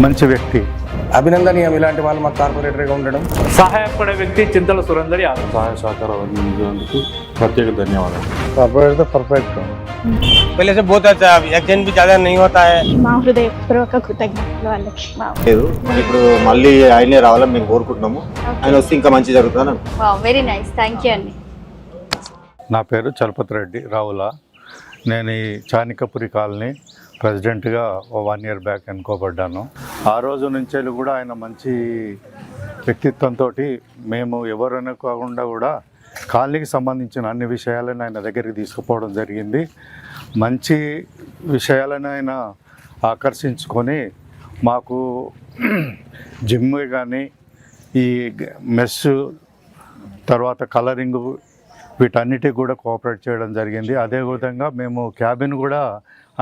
మంచి వ్యక్తి, అభినందనీయం ఇలాంటి వాళ్ళు మా కార్పొరేటర్గా ఉండడం. సహాయపడే వ్యక్తి చింతల సురేందర్ యాదవ్. సహాయ సహకారం అందించినందుకు ప్రత్యేక ధన్యవాదాలు. Corporator perfect. पहले से बहुत अच्छा है, एक्सीडेंट भी ज़्यादा नहीं होता है. మా హృదయపూర్వక కృతజ్ఞతలు వాళ్ళకి. లేదు ఇప్పుడు మళ్ళీ ఆయనే రావాలని మేము కోరుకుంటున్నాము. ఆయన వస్తే ఇంకా మంచి జరుగుతుంది. వెరీ నైస్, థ్యాంక్ యూ అండి. నా పేరు చలపతి రెడ్డి రావుల. నేను ఈ చానికపురి కాలనీ ప్రెసిడెంట్గా 1 year బ్యాక్ ఎన్నుకోబడ్డాను. ఆ రోజు నుంచి కూడా ఆయన మంచి వ్యక్తిత్వంతో మేము ఎవరు అనుకోకుండా కూడా కాలనీకి సంబంధించిన అన్ని విషయాలను ఆయన దగ్గరికి తీసుకుపోవడం జరిగింది. మంచి విషయాలను ఆయన ఆకర్షించుకొని మాకు జిమ్ కానీ ఈ మెస్ తర్వాత కలరింగ్ వీటన్నిటికి కూడా కోఆపరేట్ చేయడం జరిగింది. అదేవిధంగా మేము క్యాబిన్ కూడా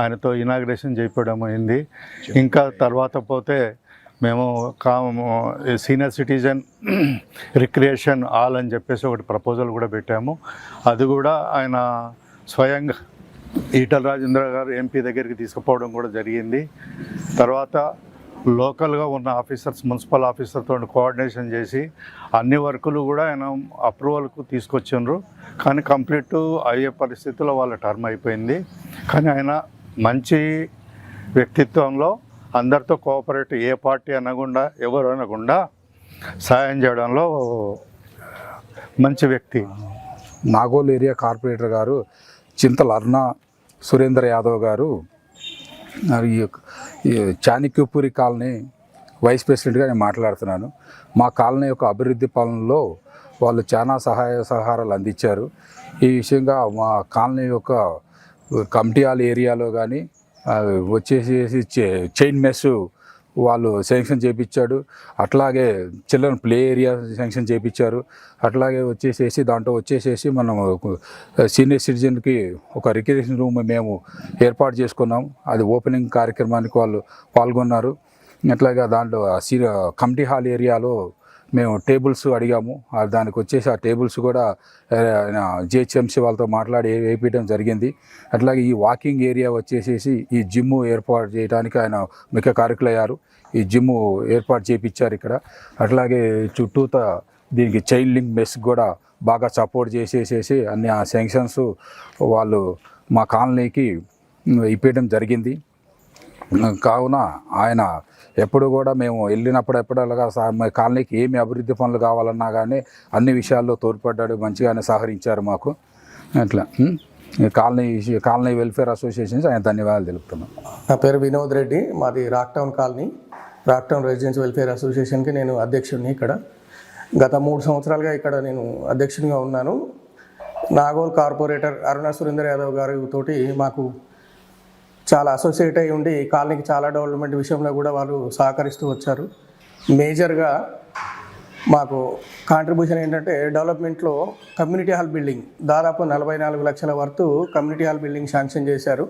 ఆయనతో ఇనాగ్రేషన్ చేయడం అయింది. ఇంకా తర్వాత పోతే మేము సీనియర్ సిటిజన్ రిక్రియేషన్ హాల్ అని చెప్పేసి ఒకటి ప్రపోజల్ కూడా పెట్టాము. అది కూడా ఆయన స్వయంగా ఈటల రాజేంద్ర గారు ఎంపీ దగ్గరికి తీసుకుపోవడం కూడా జరిగింది. తర్వాత లోకల్గా ఉన్న ఆఫీసర్స్, మున్సిపల్ ఆఫీసర్తో కోఆర్డినేషన్ చేసి అన్ని వర్కులు కూడా ఆయన అప్రూవల్కు తీసుకొచ్చిండ్రు. కానీ కంప్లీట్ అయ్యే పరిస్థితుల్లో వాళ్ళ టర్మ్ అయిపోయింది. కానీ ఆయన మంచి వ్యక్తిత్వంలో అందరితో కోఆపరేట్, ఏ పార్టీ అనకుండా ఎవరు అనకుండా సాయం చేయడంలో మంచి వ్యక్తి. నాగోల్ ఏరియా కార్పొరేటర్ గారు చింతల అరుణ సురేందర్ యాదవ్ గారు ఈ చాణిక్యపురి కాలనీ వైస్ ప్రెసిడెంట్గా నేను మాట్లాడుతున్నాను. మా కాలనీ యొక్క అభివృద్ధి పనుల్లో వాళ్ళు చాలా సహాయ సహకారాలు అందించారు. ఈ విషయంగా మా కాలనీ యొక్క కమిటీ హాల్ ఏరియాలో కానీ వచ్చేసి చైన్ మెస్ వాళ్ళు శాంక్షన్ చేయించాడు. అట్లాగే చిల్డ్రన్ ప్లే ఏరియా శాంక్షన్ చేయించారు. అట్లాగే వచ్చేసేసి దాంట్లో వచ్చేసేసి మనం సీనియర్ సిటిజన్కి ఒక రిక్రియేషన్ రూమ్ మేము ఏర్పాటు చేసుకున్నాం. అది ఓపెనింగ్ కార్యక్రమానికి వాళ్ళు పాల్గొన్నారు. అట్లాగే దాంట్లో కమిటీ హాల్ ఏరియాలో మేము టేబుల్స్ అడిగాము. దానికి వచ్చేసి ఆ టేబుల్స్ కూడా జిహెచ్ఎంసీ వాళ్ళతో మాట్లాడి వేయించడం జరిగింది. అట్లాగే ఈ వాకింగ్ ఏరియా వచ్చేసేసి ఈ జిమ్ ఏర్పాటు చేయడానికి ఆయన ముఖ్య కారకులయ్యారు. ఈ జిమ్ ఏర్పాటు చేయించారు ఇక్కడ. అట్లాగే చుట్టూత దీనికి చైల్డ్ లింక్ మెస్ కూడా బాగా సపోర్ట్ చేసేసేసి అన్ని ఆ శాంక్షన్స్ వాళ్ళు మా కాలనీకి ఇప్పించడం జరిగింది. కావున ఆయన ఎప్పుడు కూడా మేము వెళ్ళినప్పుడు ఎప్పుడలాగా కాలనీకి ఏమి అభివృద్ధి పనులు కావాలన్నా కానీ అన్ని విషయాల్లో తోడ్పడ్డాడు, మంచిగానే సహకరించారు మాకు. అట్లా కాలనీ వెల్ఫేర్ అసోసియేషన్స్ ఆయన ధన్యవాదాలు తెలుపుతున్నాం. నా పేరు వినోద్ రెడ్డి, మాది రాక్టౌన్ కాలనీ, రాక్టౌన్ రెసిడెన్స్ వెల్ఫేర్ అసోసియేషన్కి నేను అధ్యక్షుడిని. ఇక్కడ గత 3 సంవత్సరాలుగా ఇక్కడ నేను అధ్యక్షునిగా ఉన్నాను. నాగోల్ కార్పొరేటర్ అరుణ సురేందర్ యాదవ్ గారితో మాకు చాలా అసోసియేట్ అయి ఉండి కాలనీకి చాలా డెవలప్మెంట్ విషయంలో కూడా వాళ్ళు సహకరిస్తూ వచ్చారు. మేజర్గా మాకు కాంట్రిబ్యూషన్ ఏంటంటే డెవలప్మెంట్లో కమ్యూనిటీ హాల్ బిల్డింగ్ దాదాపు 44 లక్షల వరకు కమ్యూనిటీ హాల్ బిల్డింగ్ శాంక్షన్ చేశారు.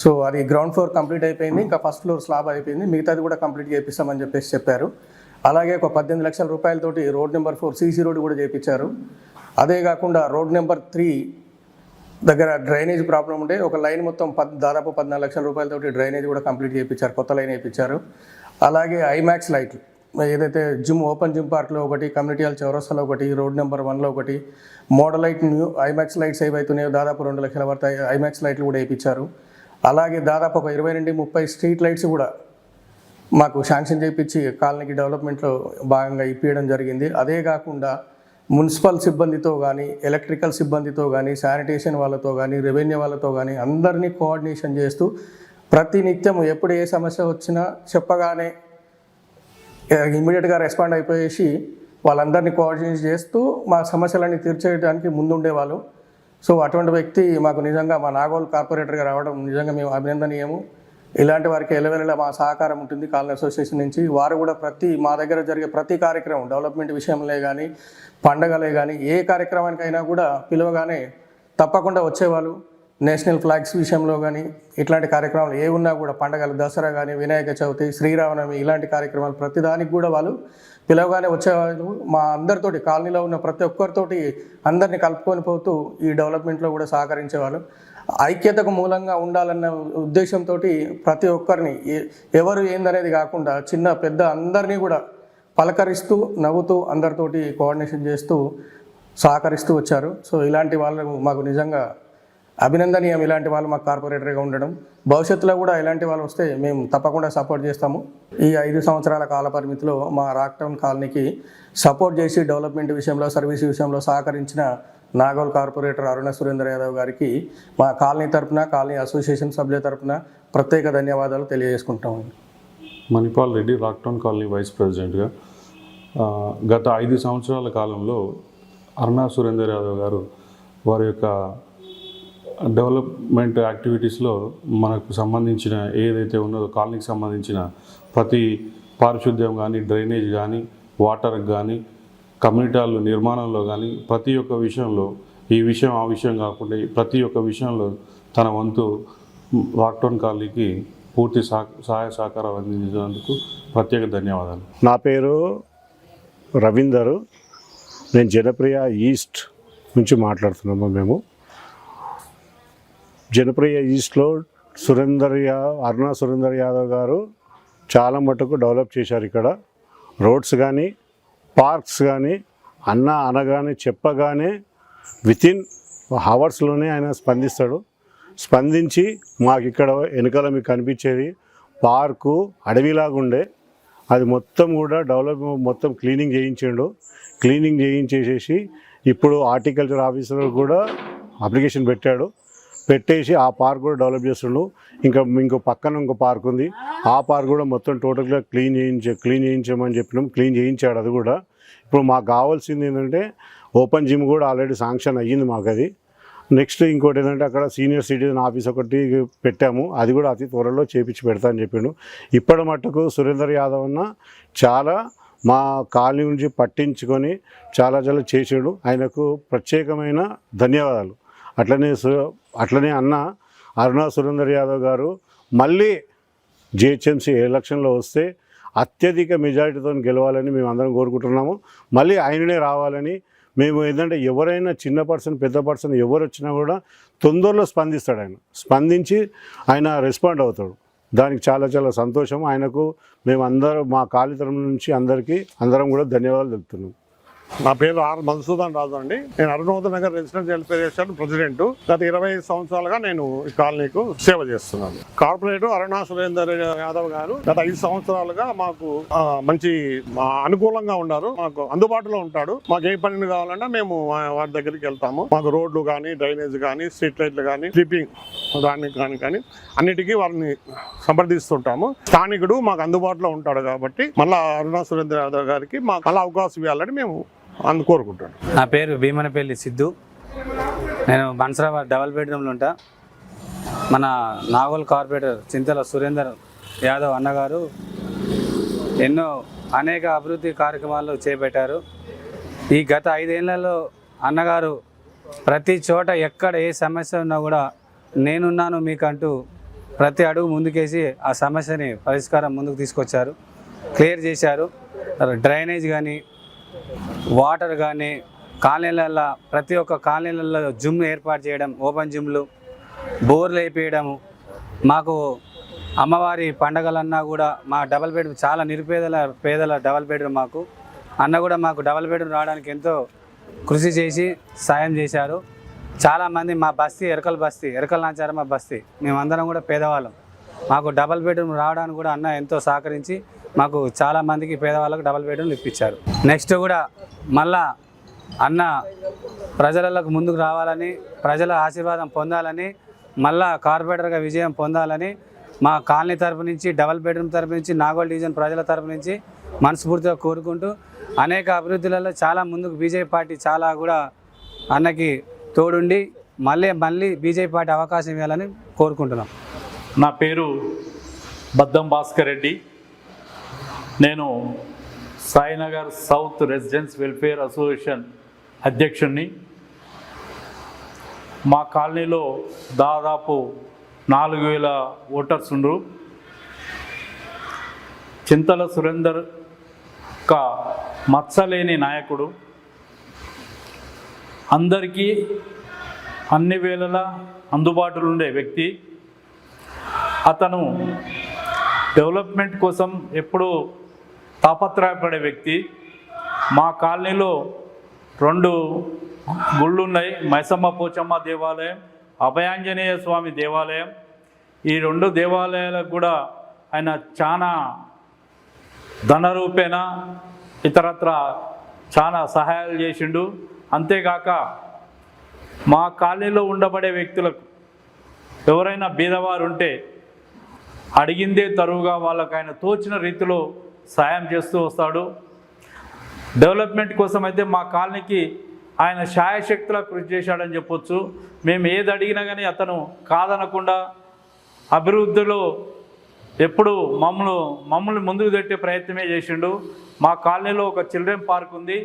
సో అది గ్రౌండ్ ఫ్లోర్ కంప్లీట్ అయిపోయింది, ఇంకా ఫస్ట్ ఫ్లోర్ స్లాబ్ అయిపోయింది, మిగతాది కూడా కంప్లీట్ చేపిస్తామని చెప్పేసి చెప్పారు. అలాగే ఒక 18 లక్షల రూపాయలతోటి రోడ్ నెంబర్ 4 సీసీ రోడ్ కూడా చేయించారు. అదే కాకుండా రోడ్ నెంబర్ 3 దగ్గర డ్రైనేజ్ ప్రాబ్లం ఉంటే ఒక లైన్ మొత్తం దాదాపు 14 లక్షల రూపాయలతోటి డ్రైనేజ్ కూడా కంప్లీట్ చేయించారు, కొత్త లైన్ వేయించారు. అలాగే ఐమాక్స్ లైట్లు ఏదైతే జిమ్ ఓపెన్ జిమ్ పార్క్లో ఒకటి, కమ్యూనిటీ హాల్ చౌరస్తాలో ఒకటి, రోడ్ నెంబర్ 1లో ఒకటి, model light new IMAX lights ఏవైతున్నాయో దాదాపు 2 లక్షల వరకు ఐమాక్స్ లైట్లు కూడా వేయించారు. అలాగే దాదాపు ఒక 20 నుండి 30 స్ట్రీట్ లైట్స్ కూడా మాకు శాంక్షన్ చేయించి కాలనీకి డెవలప్మెంట్లో భాగంగా ఇప్పించడం జరిగింది. అదే కాకుండా మున్సిపల్ సిబ్బందితో కానీ, ఎలక్ట్రికల్ సిబ్బందితో కానీ, శానిటేషన్ వాళ్ళతో కానీ, రెవెన్యూ వాళ్ళతో కానీ అందరినీ కోఆర్డినేషన్ చేస్తూ ప్రతి నిత్యం ఎప్పుడు ఏ సమస్య వచ్చినా చెప్పగానే ఇమ్మీడియట్గా రెస్పాండ్ అయిపోయేసి వాళ్ళందరినీ కోఆర్డినేట్ చేస్తూ మా సమస్యలన్నీ తీర్చేయడానికి ముందుండేవాళ్ళు. సో అటువంటి వ్యక్తి మాకు నిజంగా మా నాగోల్ కార్పొరేటర్గా రావడం నిజంగా మేము అభినందనీయము. ఇలాంటి వారికి ఎల్లవెల్లలా మా సహకారం ఉంటుంది కాలనీ అసోసియేషన్ నుంచి. వారు కూడా మా దగ్గర జరిగే ప్రతి కార్యక్రమం డెవలప్మెంట్ విషయంలో కానీ, పండగలే కానీ, ఏ కార్యక్రమానికైనా కూడా పిలవగానే తప్పకుండా వచ్చేవాళ్ళు. నేషనల్ ఫ్లాగ్స్ విషయంలో కానీ ఇట్లాంటి కార్యక్రమాలు ఏ ఉన్నా కూడా పండగలు దసరా కానీ వినాయక చవితి శ్రీరామనవమి ఇలాంటి కార్యక్రమాలు ప్రతిదానికి కూడా వాళ్ళు పిలవగానే వచ్చేవాళ్ళు. మా అందరితోటి కాలనీలో ఉన్న ప్రతి ఒక్కరితోటి అందరినీ కలుపుకొని పోతూ ఈ డెవలప్మెంట్లో కూడా సహకరించేవాళ్ళు. ఐక్యతకు మూలంగా ఉండాలన్న ఉద్దేశంతో ప్రతి ఒక్కరిని ఎవరు ఏందనేది కాకుండా చిన్న పెద్ద అందరినీ కూడా పలకరిస్తూ నవ్వుతూ అందరితోటి కోఆర్డినేషన్ చేస్తూ సహకరిస్తూ వచ్చారు. సో ఇలాంటి వాళ్ళు మాకు నిజంగా అభినందనీయం. ఇలాంటి వాళ్ళు మాకు కార్పొరేటర్గా ఉండడం. భవిష్యత్తులో కూడా ఇలాంటి వాళ్ళు వస్తే మేము తప్పకుండా సపోర్ట్ చేస్తాము. ఈ 5 సంవత్సరాల కాల పరిమితిలో మా రాక్టౌన్ కాలనీకి సపోర్ట్ చేసి డెవలప్మెంట్ విషయంలో సర్వీస్ విషయంలో సహకరించిన నాగోల్ కార్పొరేటర్ అరుణ సురేందర్ యాదవ్ గారికి మా కాలనీ తరపున కాలనీ అసోసియేషన్ సభ్యుల తరపున ప్రత్యేక ధన్యవాదాలు తెలియజేసుకుంటాము. మణిపాల్ రెడ్డి రాక్టౌన్ కాలనీ వైస్ ప్రెసిడెంట్గా గత 5 సంవత్సరాల కాలంలో అరుణ సురేందర్ యాదవ్ గారు వారి యొక్క డెవలప్మెంట్ యాక్టివిటీస్లో మనకు సంబంధించిన ఏదైతే ఉన్నదో కాలనీకి సంబంధించిన ప్రతి పారిశుద్ధ్యం కానీ డ్రైనేజ్ కానీ వాటర్ కానీ కమ్యూనిటీల నిర్మాణంలో కానీ ప్రతి ఒక్క విషయంలో ఈ విషయం ఆ విషయం కాకుండా ప్రతి ఒక్క విషయంలో తన వంతు రాక్టౌన్ కాలనీకి పూర్తి సహాయ సహకారం అందించినందుకు ప్రత్యేక ధన్యవాదాలు. నా పేరు రవీందరు. నేను జనప్రియ ఈస్ట్ నుంచి మాట్లాడుతున్నాము. మేము జనప్రియ ఈస్ట్లో అరుణ సురేందర్ యాదవ్ గారు చాలా మటుకు డెవలప్ చేశారు. ఇక్కడ రోడ్స్ కానీ పార్క్స్ కానీ అనగానే చెప్పగానే వితిన్ అవర్స్లోనే ఆయన స్పందించి మాకు ఇక్కడ వెనకాల మీకు కనిపించేది పార్కు అడవిలాగా ఉండే అది మొత్తం కూడా మొత్తం క్లీనింగ్ చేయించేసేసి ఇప్పుడు హార్టికల్చర్ ఆఫీసర్ కూడా అప్లికేషన్ పెట్టేసి ఆ పార్క్ కూడా డెవలప్ చేస్తుండు. ఇంకో పక్కన ఇంకో పార్క్ ఉంది. ఆ పార్క్ కూడా మొత్తం టోటల్గా క్లీన్ చేయించమని చెప్పినాం. క్లీన్ చేయించాడు అది కూడా. ఇప్పుడు మాకు కావాల్సింది ఏంటంటే ఓపెన్ జిమ్ కూడా ఆల్రెడీ శాంక్షన్ అయ్యింది మాకు. అది నెక్స్ట్ ఇంకోటి ఏంటంటే అక్కడ సీనియర్ సిటిజన్ ఆఫీస్ ఒకటి పెట్టాము. అది కూడా అతి త్వరలో చేపించి పెడతా అని చెప్పిండు. ఇప్పటి మట్టుకు సురేందర్ యాదవ్ అన్న చాలా మా కాలనీ నుంచి పట్టించుకొని చాలా చేసాడు. ఆయనకు ప్రత్యేకమైన ధన్యవాదాలు. అట్లనే అన్న అరుణ సురేందర్ యాదవ్ గారు మళ్ళీ జిహెచ్ఎంసీ ఎలక్షన్లో వస్తే అత్యధిక మెజారిటీతో గెలవాలని మేము అందరం కోరుకుంటున్నాము. మళ్ళీ ఆయననే రావాలని మేము ఏంటంటే ఎవరైనా చిన్న పర్సన్ పెద్ద పర్సన్ ఎవరు వచ్చినా కూడా తొందరలో స్పందిస్తాడు. స్పందించి ఆయన రెస్పాండ్ అవుతాడు. దానికి చాలా సంతోషం. ఆయనకు మేము మా కాలనీ తరఫు నుంచి అందరం కూడా ధన్యవాదాలు తెలుపుతున్నాం. నా పేరు ఆర్ మధుసూదన్ రాజు అండి. నేను Arunodaya Nagar residential federation president. గత 25 సంవత్సరాలుగా నేను ఈ కాలనీకు సేవ చేస్తున్నాను. కార్పొరేటర్ అరుణ సురేందర్ యాదవ్ గారు గత 5 సంవత్సరాలుగా మాకు మంచి అనుకూలంగా ఉన్నారు. మాకు అందుబాటులో ఉంటాడు. మాకు ఏ పని కావాలన్నా మేము వారి దగ్గరికి వెళ్తాము. మాకు రోడ్లు కానీ డ్రైనేజ్ కానీ స్ట్రీట్ లైట్లు కానీ స్లీపింగ్ దానికి కానీ అన్నిటికీ వారిని సంప్రదిస్తుంటాము. స్థానికుడు మాకు అందుబాటులో ఉంటాడు కాబట్టి మళ్ళీ అరుణ సురేందర్ యాదవ్ గారికి మాకు మళ్ళీ అవకాశం ఇవ్వాలని మేము కోరుకుంటాను. నా పేరు భీమనపల్లి సిద్ధు. నేను బన్సరాబాద్ డబల్ బెడ్రూమ్లో ఉంటా. మన నాగోల్ కార్పొరేటర్ చింతల సురేందర్ యాదవ్ అన్నగారు అనేక అభివృద్ధి కార్యక్రమాలు చేపట్టారు. ఈ గత 5 ఏళ్లలో అన్నగారు ప్రతి చోట ఎక్కడ ఏ సమస్య ఉన్నా కూడా నేనున్నాను మీకంటూ ప్రతి అడుగు ముందుకేసి ఆ సమస్యని పరిష్కారం ముందుకు తీసుకొచ్చారు, క్లియర్ చేశారు. డ్రైనేజ్ కానీ వాటర్ కానీ కాలనీలలో ప్రతి ఒక్క కాలనీలలో జిమ్ ఏర్పాటు చేయడం, ఓపెన్ జిమ్లు, బోర్లు వేయించడము. మాకు అమ్మవారి పండగలన్నా కూడా మా డబల్ బెడ్రూమ్ చాలా పేదల డబల్ బెడ్రూమ్ మాకు అన్న కూడా మాకు డబల్ బెడ్రూమ్ రావడానికి ఎంతో కృషి చేసి సాయం చేశారు. చాలామంది మా బస్తీ ఎరకల నాచారమ్మ బస్తీ మేమందరం కూడా పేదవాళ్ళం. మాకు డబల్ బెడ్రూమ్ రావడానికి కూడా అన్న ఎంతో సహకరించి మాకు చాలామందికి పేదవాళ్ళకు డబల్ బెడ్రూమ్ ఇప్పించారు. నెక్స్ట్ కూడా మళ్ళా అన్న ప్రజలకు ముందుకు రావాలని, ప్రజల ఆశీర్వాదం పొందాలని, మళ్ళా కార్పొరేటర్గా విజయం పొందాలని మా కాలనీ తరపు నుంచి, డబల్ బెడ్రూమ్ తరపు నుంచి, నాగోల్ డివిజన్ ప్రజల తరపు నుంచి మనస్ఫూర్తిగా కోరుకుంటూ అనేక అభివృద్ధులలో చాలా ముందుకు బీజేపీ పార్టీ చాలా కూడా అన్నకి తోడుండి మళ్ళీ బీజేపీ పార్టీ అవకాశం ఇవ్వాలని కోరుకుంటున్నాం. నా పేరు బద్దం భాస్కర్ రెడ్డి. నేను Sainagar south residence welfare association అధ్యక్షుడిని. మా కాలనీలో దాదాపు 4000 ఓటర్స్ ఉండ్రు. చింతల సురేందర్ ఒక మత్సలేని నాయకుడు, అందరికీ అన్ని వేళలా అందుబాటులో ఉండే వ్యక్తి. అతను డెవలప్మెంట్ కోసం ఎప్పుడూ తాపత్రయపడే వ్యక్తి. మా కాలనీలో 2 గుళ్ళు ఉన్నాయి, మైసమ్మ పోచమ్మ దేవాలయం, అభయాంజనేయ స్వామి దేవాలయం. ఈ 2 దేవాలయాలకు కూడా ఆయన చాలా ధనరూపేణ ఇతరత్ర చాలా సహాయాలు చేసిండు. అంతేగాక మా కాలనీలో ఉండబడే వ్యక్తులకు ఎవరైనా బీదవారు ఉంటే అడిగిందే తరువుగా వాళ్ళకు ఆయన తోచిన రీతిలో సాయం చేస్తూ వస్తాడు. డెవలప్మెంట్ కోసం అయితే మా కాలనీకి ఆయన శాయశక్తులా కృషి చేశాడని చెప్పొచ్చు. మేము ఏది అడిగినా కానీ అతను కాదనకుండా అభివృద్ధిలో ఎప్పుడు మమ్మల్ని ముందుకు పెట్టే ప్రయత్నమే చేసిండు. మా కాలనీలో ఒక చిల్డ్రన్ పార్క్ ఉంది.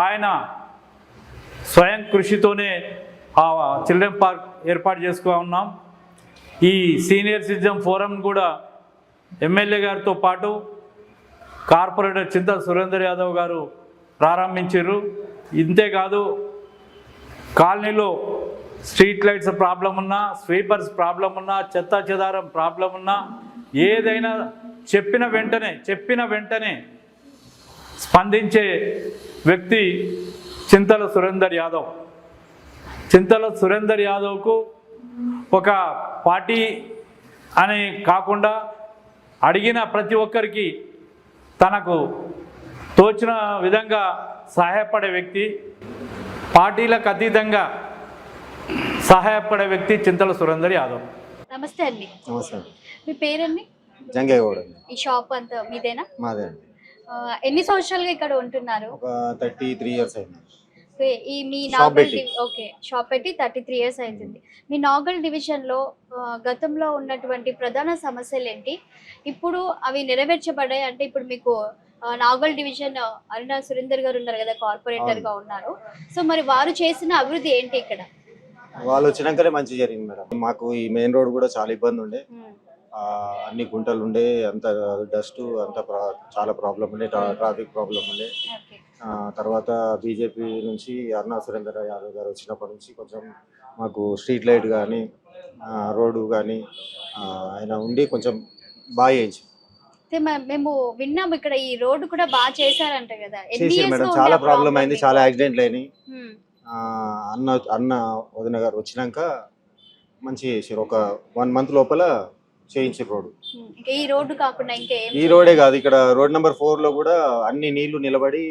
ఆయన స్వయం కృషితోనే ఆ చిల్డ్రన్ పార్క్ ఏర్పాటు చేసుకున్నాం. ఈ సీనియర్ సిటిజన్ ఫోరం కూడా ఎమ్మెల్యే గారితో పాటు కార్పొరేటర్ చింతల సురేందర్ యాదవ్ గారు ప్రారంభించారు. ఇంతేకాదు కాలనీలో స్ట్రీట్ లైట్స్ ప్రాబ్లం ఉన్నా, స్వీపర్స్ ప్రాబ్లం ఉన్నా, చెత్తా చెదారం ప్రాబ్లం ఉన్నా, ఏదైనా చెప్పిన వెంటనే స్పందించే వ్యక్తి చింతల సురేందర్ యాదవ్. చింతల సురేందర్ యాదవ్కు ఒక పార్టీ అని కాకుండా అడిగిన ప్రతి ఒక్కరికి తనకు తోచిన విధంగా సహాయపడే వ్యక్తి, పార్టీలకు అతీతంగా సహాయపడే వ్యక్తి చింతల సురేందర్ యాదవ్. నమస్తే అండి. నమస్తే. మీ పేరండి? జంగేగౌడ. ఈ షాప్ అంతా మీదేనా? మాదే అండి. ఎన్ని సంవత్సరాలుగా ఇక్కడ ఉంటున్నారు? ఒక 33 ఇయర్స్ అయింది. ఈ మీ షాప్ నాగల్ పెట్టి. ఓకే, షాప్ పెట్టి 33 ఇయర్స్ అవుతుంది. మీ నాగల్ డివిజన్లో గతంలో ఉన్నటువంటి ప్రధాన సమస్యలు ఏంటి, ఇప్పుడు అవి నెరవేర్చబడ్డాయి అంటే? ఇప్పుడు మీకు నాగల్ డివిజన్ అరుణ సురేందర్ గారు ఉన్నారు కదా, కార్పొరేటర్గా ఉన్నారు. సో మరి వారు చేసిన అభివృద్ధి ఏంటి ఇక్కడ? వాళ్ళు వచ్చినాకనే మంచి జరిగింది మేడం. మాకు ఈ మెయిన్ రోడ్ కూడా చాలా ఇబ్బంది ఉండే, అన్ని గుంటలు ఉండే, అంత డస్ట్, అంత చాలా ప్రాబ్లం ఉండే, ట్రాఫిక్ ప్రాబ్లం ఉండే. తర్వాత బీజేపీ నుంచి అరుణ సురేందర్ యాదవ్ గారు వచ్చినప్పటి నుంచి కొంచెం మాకు స్ట్రీట్ లైట్ కానీ రోడ్డు కానీ ఆయన ఉండి కొంచెం బాగా చేయించి. మేము విన్నాము ఇక్కడ ఈ రోడ్డు కూడా బాగా చేశారంట కదా. చేసారు మేడం, చాలా ప్రాబ్లం అయింది, చాలా యాక్సిడెంట్లు అయినాయి. అన్న వదిన గారు వచ్చినాక మంచి చేసారు. ఒక 1 month లోపల చేయించారు రోడ్డు. ఈ రోడ్డు కాకుండా ఇంకా ఈ రోడే కాదు, ఇక్కడ రోడ్ నెంబర్ 4 లో కూడా అన్ని నీళ్లు నిలబడి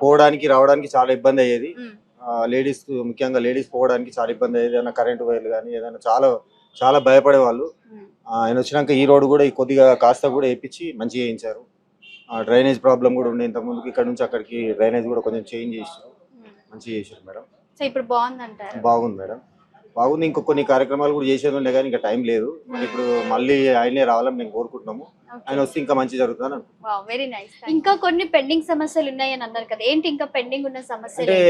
పోవడానికి రావడానికి చాలా ఇబ్బంది అయ్యేది. లేడీస్, ముఖ్యంగా లేడీస్ పోవడానికి చాలా ఇబ్బంది అయ్యేది. ఏదైనా కరెంటు వైర్లు కానీ ఏదైనా చాలా భయపడేవాళ్ళు. ఆయన వచ్చినాక ఈ రోడ్డు కూడా కొద్దిగా కాస్త కూడా వేయించి మంచిగా చేయించారు. డ్రైనేజ్ ప్రాబ్లం కూడా ఉండే ఇంతకుముందుకు, ఇక్కడ నుంచి అక్కడికి డ్రైనేజ్ కూడా కొంచెం చేంజ్ చేసారు, మంచిగా చేశారు మేడం. సో ఇప్పుడు బాగుందంటారు? బాగుంది మేడం, బాగుంది. ఇంకో కొన్ని కార్యక్రమాలు కూడా చేసేది ఉండే కానీ ఇంకా టైం లేదు. ఇప్పుడు మళ్ళీ ఆయనే రావాలని మేము కోరుకుంటున్నాము. ఆయన వస్తే ఇంకా మంచి జరుగుతుంది. Very nice. ఇంకా కొన్ని పెండింగ్ సమస్యలు ఉన్నాయని అన్నారు కదా, ఏంటి ఇంకా పెండింగ్ ఉన్న సమస్యలు? అంటే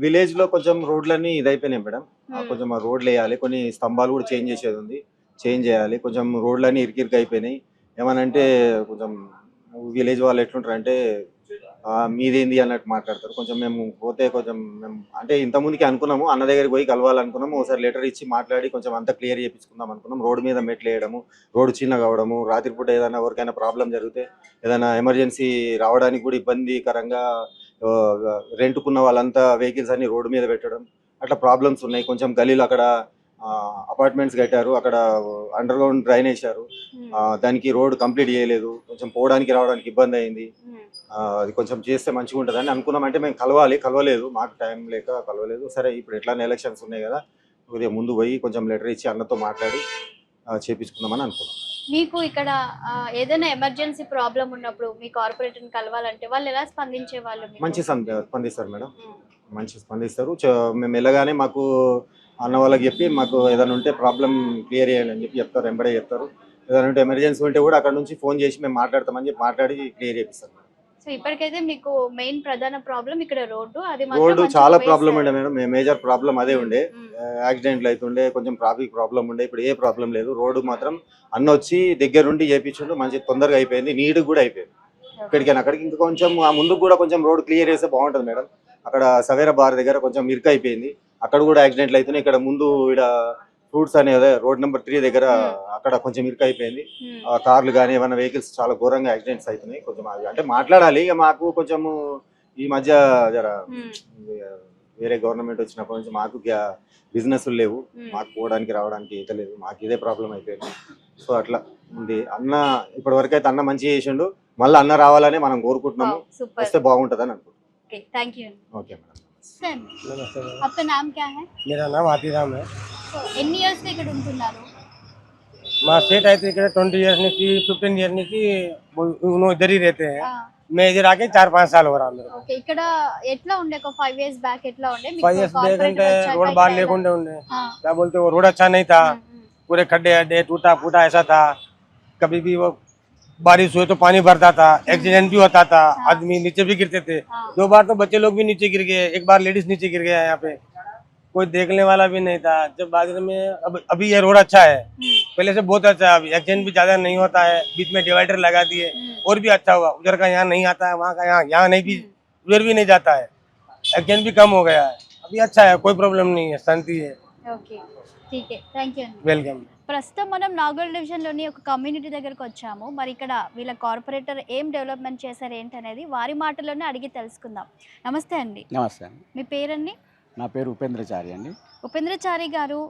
విలేజ్ లో కొంచెం రోడ్లన్నీ ఇదైపోయినాయి మేడం. కొంచెం ఆ రోడ్లు వేయాలి, కొన్ని స్తంభాలు కూడా చేంజ్ చేసేది ఉంది, చేంజ్ చేయాలి. కొంచెం రోడ్లన్నీ ఇరికిరికి అయిపోయినాయి. ఏమనంటే కొంచెం విలేజ్ వాళ్ళు ఎట్లుంటారు అంటే మీదేంది అన్నట్టు మాట్లాడతారు. కొంచెం మేము పోతే కొంచెం మేము అంటే ఇంతకుముందుకి అనుకున్నాము, అన్న దగ్గరికి పోయి కలవాలనుకున్నాము. ఒకసారి లెటర్ ఇచ్చి మాట్లాడి కొంచెం అంతా క్లియర్ చేయించుకుందాం అనుకున్నాం. రోడ్డు మీద మెట్లు వేయడము, రోడ్డు చిన్న కావడము, రాత్రిపూట ఏదైనా ఎవరికైనా ప్రాబ్లం జరిగితే ఏదైనా ఎమర్జెన్సీ రావడానికి కూడా ఇబ్బందికరంగా, రెంట్కున్న వాళ్ళంతా వెహికల్స్ అన్ని రోడ్డు మీద పెట్టడం, అట్లా ప్రాబ్లమ్స్ ఉన్నాయి. కొంచెం గలీలు అక్కడ అపార్ట్మెంట్స్ కట్టారు, అక్కడ అండర్ గ్రౌండ్ డ్రైన్ వేశారు, దానికి రోడ్ కంప్లీట్ చేయలేదు. కొంచెం పోవడానికి రావడానికి ఇబ్బంది అయింది. అది కొంచెం చేస్తే మంచిగా ఉంటుందని అనుకున్నాం. అంటే మేము కలవలేదు, మాకు టైం లేక కలవలేదు. సరే ఇప్పుడు ఎట్లానే ఎలక్షన్స్ ఉన్నాయి కదా, కొద్దిగా ముందు పోయి కొంచెం లెటర్ ఇచ్చి అన్నతో మాట్లాడి చేపించుకుందామని అనుకున్నాం. మీకు ఇక్కడ ఏదైనా ఎమర్జెన్సీ ప్రాబ్లం ఉన్నప్పుడు మీ కార్పొరేటర్ని కలవాలంటే వాళ్ళు ఎలా స్పందించే వాళ్ళు? మంచి స్పందిస్తారు మేడం, మంచి స్పందిస్తారు. మేము వెళ్ళగానే మాకు అన్న వాళ్ళకి చెప్పి మాకు ఏదైనా ఉంటే ప్రాబ్లం క్లియర్ చేయాలి అని చెప్పి చెప్తారు, వెంబడే చెప్తారు. ఏదైనా ఉంటే ఎమర్జెన్సీ ఉంటే కూడా అక్కడ నుంచి ఫోన్ చేసి మేము మాట్లాడతామని చెప్పి మాట్లాడి క్లియర్ చేపిస్తాం. సో సో ఇప్పటికైతే మీకు మెయిన్ ప్రధాన ప్రాబ్లం ఇక్కడ రోడ్డు, అది రోడ్డు చాలా ప్రాబ్లం ఉండే మేడం, మేజర్ ప్రాబ్లం అదే ఉండే. యాక్సిడెంట్లు అవుతుండే, కొంచెం ట్రాఫిక్ ప్రాబ్లం ఉండే. ఇప్పుడు ఏ ప్రాబ్లం లేదు. రోడ్డు మాత్రం అన్న వచ్చి దగ్గరుండి చేపించుండు, మంచి తొందరగా అయిపోయింది, నీట్ కూడా అయిపోయింది. ఇక్కడికైనా అక్కడికి ఇంకా కొంచెం ఆ ముందుకు కూడా కొంచెం రోడ్ క్లియర్ చేస్తే బాగుంటుంది మేడం. అక్కడ సవేరా బార్ దగ్గర కొంచెం ఇరుకు అయిపోయింది, అక్కడ కూడా యాక్సిడెంట్లు అవుతున్నాయి. ఇక్కడ ముందు ఇక్కడ ఫ్రూట్స్ అనేది రోడ్ నెంబర్ 3 దగ్గర అక్కడ కొంచెం ఇరుకు అయిపోయింది. కార్లు కానీ ఏమైనా వెహికల్స్ చాలా ఘోరంగా యాక్సిడెంట్స్ అవుతున్నాయి. కొంచెం అంటే మాట్లాడాలి ఇక. మాకు కొంచెము ఈ మధ్య జర వేరే గవర్నమెంట్ వచ్చినప్పటి నుంచి మాకు బిజినెస్ లేవు, మాకు పోవడానికి రావడానికి ఈత లేదు, మాకు ఇదే ప్రాబ్లం అయిపోయింది. సో అట్లా ఉంది. అన్న ఇప్పటి వరకు అయితే అన్న మంచిగా చేసిండు, మళ్ళీ అన్న రావాలని మనం కోరుకుంటున్నాము. వస్తే బాగుంటుంది అని అనుకుంటున్నాం. Thank you. Okay madam. Sir, आपका नाम क्या है? मेरा नाम आतीराम है. సో ఎన్ని ఇయర్స్ ఇక్కడ ఉంటున్నారు? మా స్టేట్ అయితే ఇక్కడ 20 इयर्स నుంచి 15 इयर्स నుంచి उन्होंने इधर ही रहते हैं. मैं इधर आके 4-5 साल हो रहा मेरे को. ఓకే, ఇక్కడ ఎట్లా ఉండే? ఒక 5 ఇయర్స్ బ్యాక్ ఎట్లా ఉండే? 5 इयर्स बैक అంటే रोड बाहर लेके ఉండే. क्या बोलते वो रोड अच्छा नहीं था, पूरे खड्डे अड्डे टूटा फूटा ऐसा था. कभी भी वो बारिश हुए तो पानी भरता था, एक्सीडेंट भी होता था, आदमी नीचे भी गिरते थे. 2 बार तो बच्चे लोग भी नीचे गिर गए, 1 बार लेडीज नीचे गिर गया. यहाँ पे कोई देखने वाला भी नहीं था. जब बाद में अभी ये रोड अच्छा है, पहले से बहुत अच्छा है. एक्सीडेंट भी ज्यादा नहीं होता है, बीच में डिवाइडर लगा दिए और भी अच्छा हुआ. उधर का यहाँ नहीं आता है, वहाँ का यहाँ नहीं भी, उधर भी नहीं जाता है. एक्सीडेंट भी कम हो गया है. अभी अच्छा है, कोई प्रॉब्लम नहीं है, शांति है. ఓకే, ठीक है, థ్యాంక్ యూ. वेलकम. ప్రస్తుతం మనం నాగోల్ డివిజన్లోని ఒక కమ్యూనిటీ దగ్గరకు వచ్చాము. మరి ఇక్కడ వీళ్ళ కార్పొరేటర్ ఏం డెవలప్మెంట్ చేశారు ఏంటనేది వారి మాటల్లోనే అడిగి తెలుసుకుందాం. నమస్తే అండి. నమస్తే అండి. మీ పేరండి? నా పేరు ఉపేంద్రచారి అండి. ఉపేంద్రచారి గారు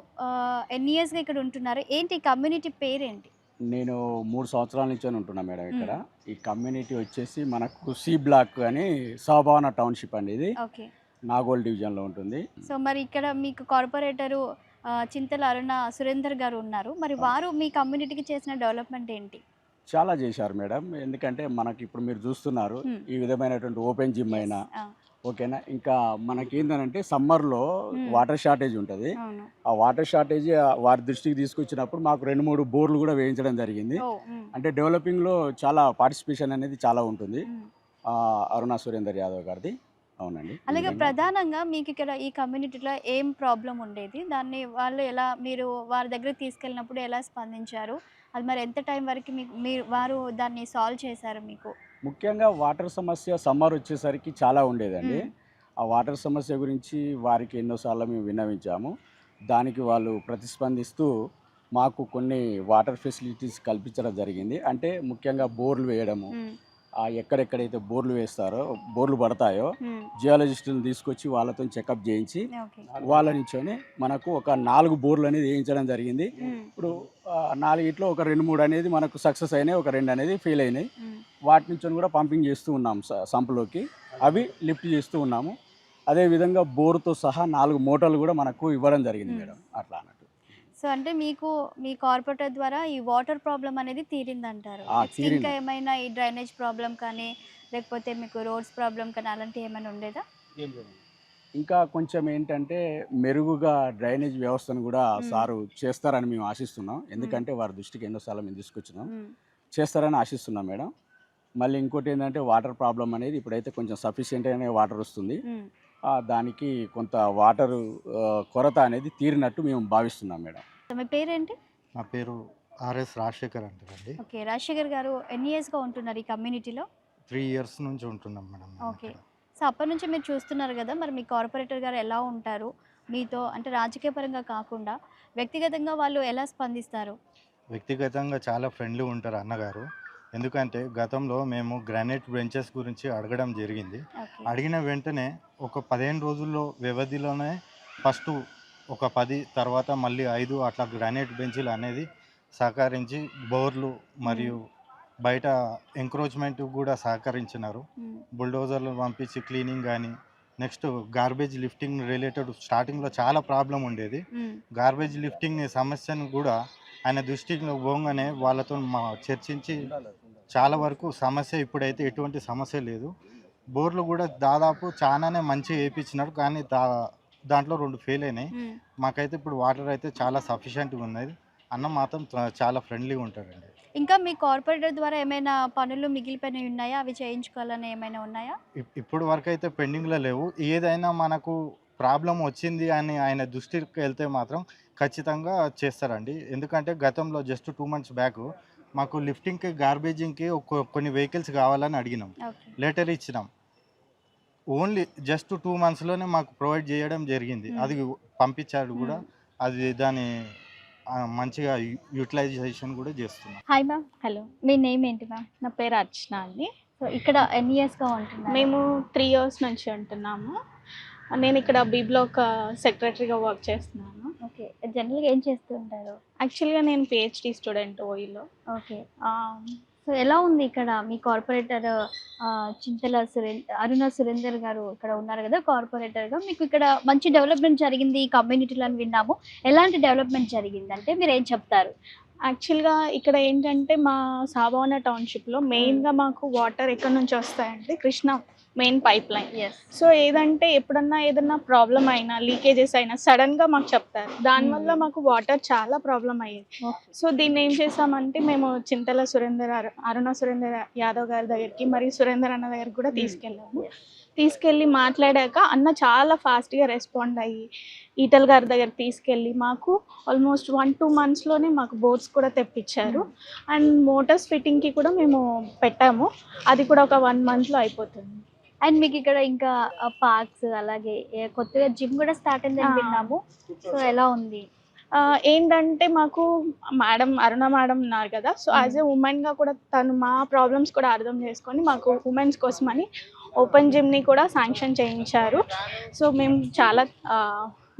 ఎన్ని ఇయర్స్గా ఇక్కడ ఉంటున్నారు? ఏంటి కమ్యూనిటీ పేరేంటి? నేను 3 సంవత్సరాల నుంచి ఉంటున్నా మేడం ఇక్కడ. ఈ కమ్యూనిటీ వచ్చేసి మనకు సి బ్లాక్ అని సహభావన టౌన్షిప్ అండి. ఇది ఓకే, నాగోల్ డివిజన్లో ఉంటుంది. సో మరి ఇక్కడ మీకు కార్పొరేటరు చింతల అరుణ సురేందర్ గారు ఉన్నారు. మరి వారు మీ కమ్యూనిటీకి చేసిన డెవలప్మెంట్ ఏంటి? చాలా చేశారు మేడం. ఎందుకంటే మనకి ఇప్పుడు మీరు చూస్తున్నారు ఈ విధమైనటువంటి ఓపెన్ జిమ్ అయినా ఓకేనా. ఇంకా మనకి ఏంటంటే సమ్మర్లో వాటర్ షార్టేజ్ ఉంటుంది. ఆ వాటర్ షార్టేజ్ వారి దృష్టికి తీసుకొచ్చినప్పుడు మాకు 2-3 బోర్లు కూడా వేయించడం జరిగింది. అంటే డెవలపింగ్లో చాలా పార్టిసిపేషన్ అనేది చాలా ఉంటుంది అరుణ సురేందర్ యాదవ్ గారిది. అవునండి. అలాగే ప్రధానంగా మీకు ఇక్కడ ఈ కమ్యూనిటీలో ఏం ప్రాబ్లం ఉండేది, దాన్ని వాళ్ళు ఎలా, మీరు వారి దగ్గరికి తీసుకెళ్ళినప్పుడు ఎలా స్పందించారు, అది మరి ఎంత టైం వరకు మీరు వారు దాన్ని సాల్వ్ చేశారు? మీకు ముఖ్యంగా వాటర్ సమస్య సమ్మర్ వచ్చేసరికి చాలా ఉండేదండి. ఆ వాటర్ సమస్య గురించి వారికి ఎన్నోసార్లు మేము విన్నవించాము. దానికి వాళ్ళు ప్రతిస్పందిస్తూ మాకు కొన్ని వాటర్ ఫెసిలిటీస్ కల్పించడం జరిగింది. అంటే ముఖ్యంగా బోర్లు వేయడము, ఎక్కడెక్కడైతే బోర్లు వేస్తారో బోర్లు పడతాయో జియాలజిస్టులను తీసుకొచ్చి వాళ్ళతో చెకప్ చేయించి వాళ్ళ నుంచొని మనకు ఒక 4 బోర్లు అనేది వేయించడం జరిగింది. ఇప్పుడు 4 ఒక 2-3 అనేది మనకు సక్సెస్ అయినాయి, ఒక 2 అనేది ఫెయిల్ అయినాయి. వాటి నుంచి కూడా పంపింగ్ చేస్తూ ఉన్నాము సంపులోకి, అవి లిఫ్ట్ చేస్తూ ఉన్నాము. అదేవిధంగా బోర్తో సహా 4 మోటార్లు కూడా మనకు ఇవ్వడం జరిగింది మేడం. అట్లా అన్నట్టు. సో అంటే మీకు మీ కార్పొరేటర్ ద్వారా ఈ వాటర్ ప్రాబ్లం అనేది తీరిందంటారు. ఇంకా ఏమైనా ఈ డ్రైనేజ్ ప్రాబ్లం కానీ లేకపోతే మీకు రోడ్స్ ప్రాబ్లం కానీ అలాంటివి ఏమైనా ఉండేదా? ఇంకా కొంచెం ఏంటంటే మెరుగుగా డ్రైనేజ్ వ్యవస్థను కూడా సారు చేస్తారని మేము ఆశిస్తున్నాం. ఎందుకంటే వారి దృష్టికి ఎన్నోసార్లు మేము తీసుకొచ్చినాం, చేస్తారని ఆశిస్తున్నాం మేడం. మళ్ళీ ఇంకోటి ఏంటంటే వాటర్ ప్రాబ్లం అనేది ఇప్పుడైతే కొంచెం సఫిషియెంట్గానే వాటర్ వస్తుంది. దానికి కొంత వాటర్ కొరత అనేది తీరినట్టు మేము భావిస్తున్నాం మేడం. మీ పేరేంటి? నా పేరు ఆర్ఎస్ రాజశేఖర్ అంటారండి. ఓకే, రాజశేఖర్ గారు ఎన్ని ఇయర్స్గా ఉంటున్నారు ఈ కమ్యూనిటీలో? 3 ఇయర్స్ నుంచి ఉంటున్నాం మేడం. ఓకే, సో అప్పటి నుంచి మీరు చూస్తున్నారు కదా, మరి మీ కార్పొరేటర్ గారు ఎలా ఉంటారు మీతో? అంటే రాజకీయ పరంగా కాకుండా వ్యక్తిగతంగా వాళ్ళు ఎలా స్పందిస్తారు? వ్యక్తిగతంగా చాలా ఫ్రెండ్లీ ఉంటారు అన్నగారు. ఎందుకంటే గతంలో మేము గ్రానైట్ బెంచెస్ గురించి అడగడం జరిగింది. అడిగిన వెంటనే ఒక 15 రోజుల్లో వ్యవధిలోనే ఫస్ట్ ఒక 10, తర్వాత మళ్ళీ 5 అట్లా గ్రానైట్ బెంచీలు అనేది సహకరించి బోర్లు మరియు బయట ఎంక్రోచ్మెంట్ కూడా సహకరించినారు. బుల్డోజర్లు పంపించి క్లీనింగ్ కానీ, నెక్స్ట్ గార్బేజ్ లిఫ్టింగ్ రిలేటెడ్ స్టార్టింగ్లో చాలా ప్రాబ్లం ఉండేది. గార్బేజ్ లిఫ్టింగ్ సమస్యను కూడా ఆయన దృష్టిలో పోగానే వాళ్ళతో చర్చించి చాలా వరకు సమస్య ఇప్పుడైతే ఎటువంటి సమస్య లేదు. బోర్లు కూడా దాదాపు చాలానే మంచిగా వేయించినారు, కానీ దాంట్లో 2 ఫెయిల్ అయినాయి. మాకైతే ఇప్పుడు వాటర్ అయితే చాలా సఫిషియెంట్గా ఉన్నది. అన్న మాత్రం చాలా ఫ్రెండ్లీగా ఉంటాడండి. ఇంకా మీ కార్పొరేటర్ ద్వారా ఏమైనా పనులు మిగిలిపోయినవి ఉన్నాయా? అవి చేయించుకోవాలని ఏమైనా ఉన్నాయా? ఇప్పుడు వరకు అయితే పెండింగ్లో లేవు. ఏదైనా మనకు ప్రాబ్లం వచ్చింది అని ఆయన దృష్టికి వెళ్తే మాత్రం ఖచ్చితంగా చేస్తారండి. ఎందుకంటే గతంలో జస్ట్ 2 months బ్యాక్ మాకు లిఫ్టింగ్కి గార్బేజింగ్కి కొన్ని వెహికల్స్ కావాలని అడిగినాం. ఓకే. లెటర్ ఇచ్చినాం. ఓన్లీ జస్ట్ 2 monthsలోనే మాకు ప్రొవైడ్ చేయడం జరిగింది. అది పంపించాడు కూడా. అది దాని మంచిగా యూటిలైజేషన్ కూడా చేస్తున్నాం. Hi ma'am. హలో, మీ నేమ్ ఏంటి మ్యామ్? నా పేరు అర్చన అండి. సో ఇక్కడ ఎన్ని ఇయర్స్గా ఉంటున్నారు? మేము 3 years నుంచి ఉంటున్నాము. నేను ఇక్కడ బి బ్లాక్ సెక్రటరీగా వర్క్ చేస్తున్నాను. ఓకే. జనరల్గా ఏం చేస్తూ ఉంటారు? యాక్చువల్గా నేను పిహెచ్డి స్టూడెంట్ ఓయిలో. ఓకే. సో ఎలా ఉంది ఇక్కడ మీ కార్పొరేటర్ చింతల అరుణ సురేందర్ గారు ఇక్కడ ఉన్నారు కదా కార్పొరేటర్గా? మీకు ఇక్కడ మంచి డెవలప్మెంట్ జరిగింది ఈ కమ్యూనిటీలో అని విన్నాము. ఎలాంటి డెవలప్మెంట్ జరిగింది అంటే మీరు ఏం చెప్తారు? యాక్చువల్గా ఇక్కడ ఏంటంటే మా సాబోన టౌన్షిప్లో మెయిన్గా మాకు వాటర్ ఎక్కడి నుంచి వస్తాయంటే Krishna main pipe line. So ఏదంటే ఎప్పుడన్నా ఏదన్నా ప్రాబ్లం అయినా లీకేజెస్ అయినా సడన్గా మాకు చెప్తారు. దానివల్ల మాకు వాటర్ చాలా ప్రాబ్లం అయ్యేది. సో దీన్ని ఏం చేసామంటే మేము చింతల అరుణ సురేందర్ యాదవ్ గారి దగ్గరికి మరియు సురేందర్ అన్న దగ్గరికి కూడా తీసుకెళ్ళాము. తీసుకెళ్ళి మాట్లాడాక అన్న చాలా ఫాస్ట్గా రెస్పాండ్ అయ్యి ఈటల్ గారి దగ్గర తీసుకెళ్ళి మాకు ఆల్మోస్ట్ 1-2 monthsలోనే మాకు బోర్డ్స్ కూడా తెప్పించారు. అండ్ మోటార్స్ ఫిట్టింగ్కి కూడా మేము పెట్టాము. అది కూడా ఒక 1 monthలో అయిపోతుంది. అండ్ మీకు ఇక్కడ ఇంకా పార్క్స్ అలాగే కొత్తగా జిమ్ కూడా స్టార్ట్ అయిందని విన్నాము. సో ఎలా ఉంది? ఏంటంటే మాకు అరుణ మేడం ఉన్నారు కదా, సో యాజ్ ఏ ఉమెన్గా కూడా తను మా ప్రాబ్లమ్స్ కూడా అర్థం చేసుకొని మాకు ఉమెన్స్ కోసమని ఓపెన్ జిమ్ని కూడా శాంక్షన్ చేయించారు. సో మేము చాలా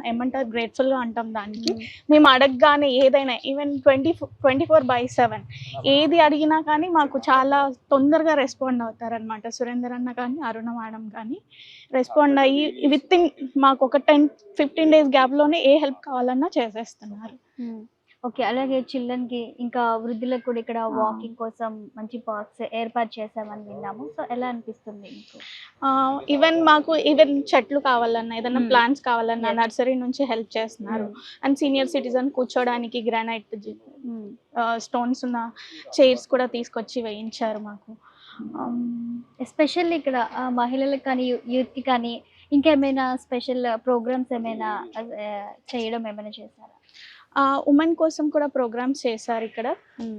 ఏమంటారు గ్రేట్ఫుల్గా ఉంటాం దానికి. మేము అడగగానే ఏదైనా ఈవెన్ 24/7 ఏది అడిగినా కానీ మాకు చాలా తొందరగా రెస్పాండ్ అవుతారనమాట. సురేందర్ అన్న కానీ అరుణ మేడం కానీ రెస్పాండ్ అయ్యి వితిన్ మాకు ఒక 10-15 days గ్యాప్లోనే ఏ హెల్ప్ కావాలన్నా చేసేస్తున్నారు. ఓకే. అలాగే చిల్డ్రన్కి ఇంకా వృద్ధులకు కూడా ఇక్కడ వాకింగ్ కోసం మంచి పార్క్స్ ఏర్పాటు చేసామని విన్నాము. సో ఎలా అనిపిస్తుంది మీకు? ఈవెన్ చెట్లు కావాలన్నా ఏదైనా ప్లాంట్స్ కావాలన్నా నర్సరీ నుంచి హెల్ప్ చేస్తున్నారు. అండ్ సీనియర్ సిటిజన్ కూర్చోడానికి గ్రానైట్ స్టోన్స్ ఉన్న చైర్స్ కూడా తీసుకొచ్చి వేయించారు మాకు. ఎస్పెషల్లీ ఇక్కడ మహిళలకు కానీ యూత్కి కానీ ఇంకేమైనా స్పెషల్ ప్రోగ్రామ్స్ ఏమైనా చేయడం ఏమైనా చేశారా? ఉమెన్ కోసం కూడా ప్రోగ్రామ్స్ చేశారు ఇక్కడ.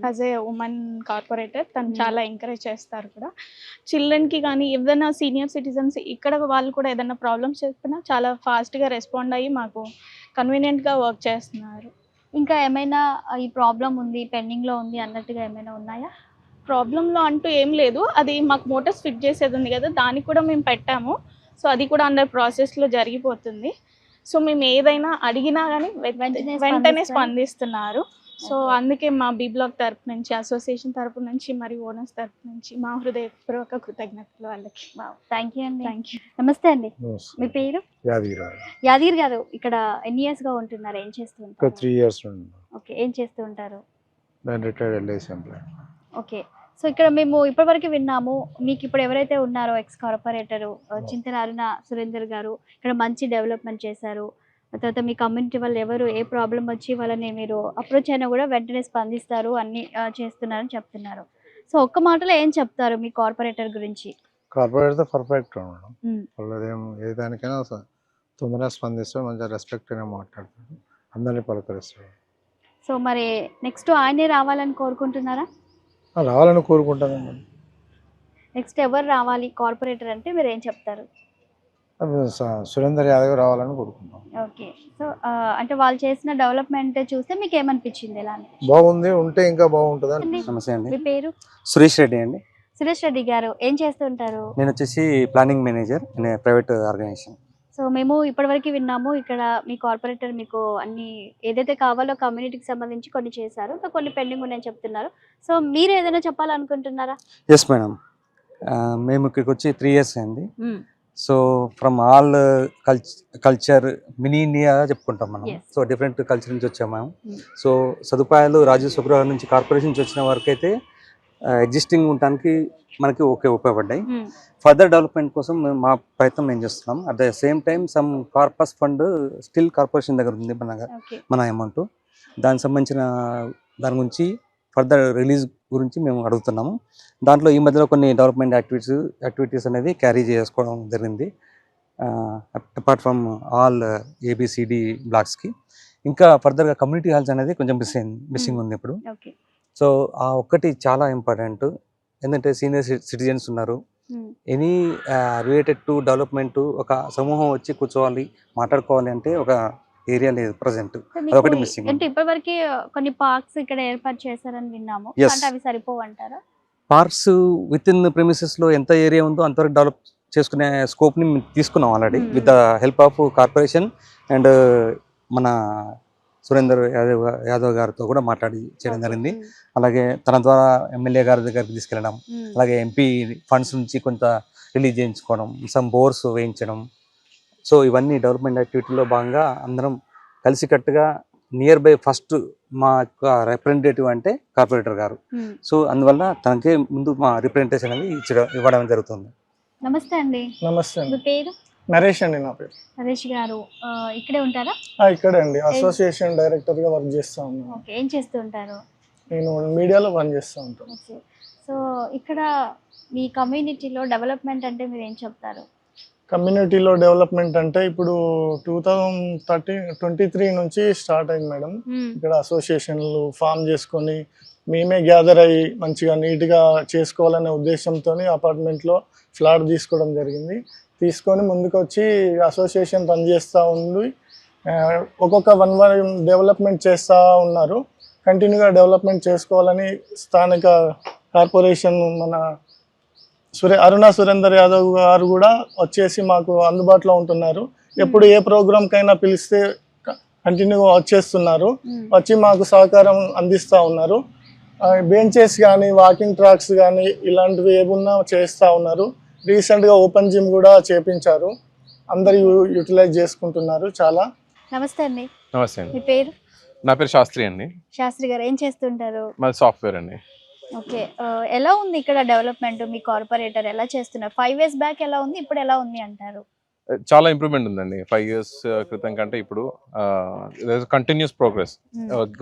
యాజ్ ఏ ఉమెన్ కార్పొరేటర్ తను చాలా ఎంకరేజ్ చేస్తారు కూడా. చిల్డ్రన్కి కానీ ఏదైనా సీనియర్ సిటిజన్స్ ఇక్కడ వాళ్ళు కూడా ఏదైనా ప్రాబ్లమ్స్ చెప్పినా చాలా ఫాస్ట్గా రెస్పాండ్ అయ్యి మాకు కన్వీనియంట్గా వర్క్ చేస్తున్నారు. ఇంకా ఏమైనా ఈ ప్రాబ్లం ఉంది పెండింగ్లో ఉంది అన్నట్టుగా ఏమైనా ఉన్నాయా? ప్రాబ్లంలో అంటూ ఏం లేదు. అది మాకు మోటార్స్ ఫిట్ చేసేది ఉంది కదా, దానికి కూడా మేము పెట్టాము. సో అది కూడా అండర్ ప్రాసెస్లో జరిగిపోతుంది. సో మేము ఏదైనా అడిగినా కానీ వెంటనే స్పందిస్తున్నారు. సో అందుకే మా బి బ్లాక్ తరపు నుంచి, అసోసియేషన్ తరపు నుంచి మరియు ఓనర్స్ తరపు నుంచి మా హృదయపూర్వక కృతజ్ఞతలు వాళ్ళకి. థ్యాంక్ యూ అండి. నమస్తే అండి. మీ పేరు? యాదగిరి గారు. ఇక్కడ ఎన్ని ఇయర్స్గా ఉంటున్నారు? ఏం చేస్తూ ఉంటారు? 3 years. ఓకే. ఏం చేస్తూ ఉంటారు? నేను retired LIC employee. Okay. So ఇక్కడ మేము ఇప్పటివరకు విన్నాము మీకు ఇప్పుడు ఎవరైతే ఉన్నారో ఎక్స్ కార్పొరేటరు చింతల అరుణ సురేందర్ గారు ఇక్కడ మంచి డెవలప్మెంట్ చేశారు. తర్వాత మీ కమ్యూనిటీ వాళ్ళు ఎవరు ఏ ప్రాబ్లం వచ్చి వాళ్ళని మీరు అప్రోచ్ అయినా కూడా వెంటనే స్పందిస్తారు, అన్ని చేస్తున్నారని చెప్తున్నారు. సో ఒక్క మాటలో ఏం చెప్తారు మీ కార్పొరేటర్ గురించి? Corporator perfect madam. వాళ్ళదేం ఏ దానికైనా తొందరగా స్పందిస్తాడు, మంచిగా రెస్పెక్ట్ అయినా మాట్లాడతాడు, అందరినీ పలకరిస్తాడు. సో మరి నెక్స్ట్ ఆయనే రావాలని కోరుకుంటున్నారా? రావాలని కోరుకుంటాను. నెక్స్ట్ ఎవరు రావాలి కార్పొరేటర్ అంటే మీరు ఏం చెప్తారు? సురేందర్ యాదవ్ రావాలని కోరుకుంటాం. ఓకే. సో అంటే వాళ్ళు చేసిన డెవలప్మెంట్ చూస్తే మీకు ఏమనిపించింది? ఎలా బాగుంది, ఉంటే ఇంకా బాగుంటుంది. నమస్తే అండి. మీ పేరు? సురేష్ రెడ్డి అండి. సురేష్ రెడ్డి గారు ఏం చేస్తుంటారు? నేను వచ్చేసి planning manager in private organization. So మేము ఇప్పటివరకు విన్నాము ఇక్కడ మీ కార్పొరేటర్ మీకు అన్ని ఏదైతే కావాలో కమ్యూనిటీకి సంబంధించి కొన్ని చేశారు, సో కొన్ని పెండింగ్ ఉన్నాయని చెప్తున్నారు. సో మీరు ఏదైనా చెప్పాలనుకుంటున్నారా? ఎస్ మేడం, మేము ఇక్కడికి వచ్చి 3 years అయింది. So from all culture mini India చెప్పుకుంటాం మనం. సో డిఫరెంట్ కల్చర్ నుంచి వచ్చాము మేము. సో సదుపాయాలు రాజీవ్ సుబ్రహ్మణ్యం నుంచి కార్పొరేషన్ నుంచి వచ్చిన వరకు అయితే ఎగ్జిస్టింగ్ ఉండడానికి మనకి ఉపయోగపడ్డాయి. ఫర్దర్ డెవలప్మెంట్ కోసం మా ప్రయత్నం మేము చేస్తున్నాం. At the same time some corpus fund still corporation దగ్గర ఉంది మన అమౌంట్. దానికి సంబంధించిన దాని గురించి ఫర్దర్ రిలీజ్ గురించి మేము అడుగుతున్నాము. దాంట్లో ఈ మధ్యలో కొన్ని డెవలప్మెంట్ యాక్టివిటీస్ అనేది క్యారీ చేసుకోవడం జరిగింది. అపార్ట్ ఫ్రమ్ ఆల్ ఏబిసిడి బ్లాక్స్కి ఇంకా ఫర్దర్గా కమ్యూనిటీ హాల్స్ అనేది కొంచెం మిస్సింగ్ ఉంది ఇప్పుడు. సో ఆ ఒక్కటి చాలా ఇంపార్టెంట్. ఎందుకంటే సీనియర్ సిటిజన్స్ ఉన్నారు, ఎనీ రిలేటెడ్ టు డెవలప్మెంట్ ఒక సమూహం వచ్చి కూర్చోవాలి, మాట్లాడుకోవాలి అంటే ఒక ఏరియా లేదు ప్రజెంట్. అదొకటి మిస్సింగ్. అంటే ఇప్పటివరకు కొన్ని పార్క్స్ ఇక్కడ ఏర్పాటు చేశారని విన్నాము. అంటే అవి సరిపోవంటారా? పార్క్స్ విత్ ఇన్ ప్రెమిసెస్లో ఎంత ఏరియా ఉందో అంతవరకు డెవలప్ చేసుకునే స్కోప్ని తీసుకున్నాం already with the help of corporation and మన సురేందర్ యాదవ్ గారితో కూడా మాట్లాడి చేయడం జరిగింది. అలాగే తన ద్వారా ఎమ్మెల్యే గారి దగ్గరికి తీసుకెళ్ళడం, అలాగే ఎంపీ ఫండ్స్ నుంచి కొంత రిలీజ్ చేయించుకోవడం, సమ్ బోర్స్ వేయించడం. సో ఇవన్నీ డెవలప్మెంట్ యాక్టివిటీలో భాగంగా అందరం కలిసికట్టుగా నియర్ బై ఫస్ట్ మా యొక్క రిప్రజెంటేటివ్ అంటే కార్పొరేటర్ గారు. సో అందువల్ల తనకే ముందు మా రిప్రజెంటేషన్ అనేది ఇవ్వడం జరుగుతుంది. నమస్తే అండి. నమస్తే మీ పేరు? నరేష్ అండి నా పేరు. నరేష్ గారు ఇక్కడే ఉంటారా? ఇక్కడే అండి, అసోసియేషన్ డైరెక్టర్గా వర్క్ చేస్తూ ఉన్నాను. ఓకే, ఏం చేస్తూ ఉంటారు? నేను మీడియాలో పని చేస్తూ ఉంటాను. ఓకే, సో ఇక్కడ మీ కమ్యూనిటీలో డెవలప్మెంట్ అంటే మీరు ఏం చెప్తారు? కమ్యూనిటీలో డెవలప్మెంట్ అంటే ఇప్పుడు 2023 నుంచి స్టార్ట్ అయింది మేడం. ఇక్కడ అసోసియేషన్లు ఫామ్ చేసుకొని మేమే గ్యాదర్ అయ్యి మంచిగా నీట్గా చేసుకోవాలనే ఉద్దేశంతో అపార్ట్మెంట్లో ఫ్లాట్ తీసుకోవడం జరిగింది. తీసుకొని ముందుకు వచ్చి అసోసియేషన్ పనిచేస్తూ ఉంది. ఒక్కొక్క 1 డెవలప్మెంట్ చేస్తూ ఉన్నారు. కంటిన్యూగా డెవలప్మెంట్ చేసుకోవాలని స్థానిక కార్పొరేషన్ మన అరుణా సురేందర్ యాదవ్ గారు కూడా వచ్చేసి మాకు అందుబాటులో ఉంటున్నారు. ఎప్పుడు ఏ ప్రోగ్రామ్కైనా పిలిస్తే కంటిన్యూగా వచ్చేస్తున్నారు, వచ్చి మాకు సహకారం అందిస్తూ ఉన్నారు. బెంచెస్ కానీ వాకింగ్ ట్రాక్స్ కానీ ఇలాంటివి ఏమున్నా చేస్తూ ఉన్నారు. రీసెంట్గా ఓపెన్ జిమ్ కూడా చేపించారు, అందరు యూటిలైజ్ చేసుకుంటున్నారు చాలా. నమస్తే అండి. నమస్తే అండి. మీ పేరు? నా పేరు శాస్త్రి అండి. శాస్త్రి గారు ఏం చేస్తుంటారు? మాది సాఫ్ట్వేర్ అండి. ఓకే, ఎలా ఉంది ఇక్కడ డెవలప్మెంట్? మీ కార్పొరేటర్ ఎలా చేస్తున్నారు? 5 years బ్యాక్ ఎలా ఉంది, ఇప్పుడు ఎలా ఉంది అంటారు? చాలా ఇంప్రూవ్మెంట్ ఉందండి 5 years క్రితం కంటే ఇప్పుడు. Continuous progress.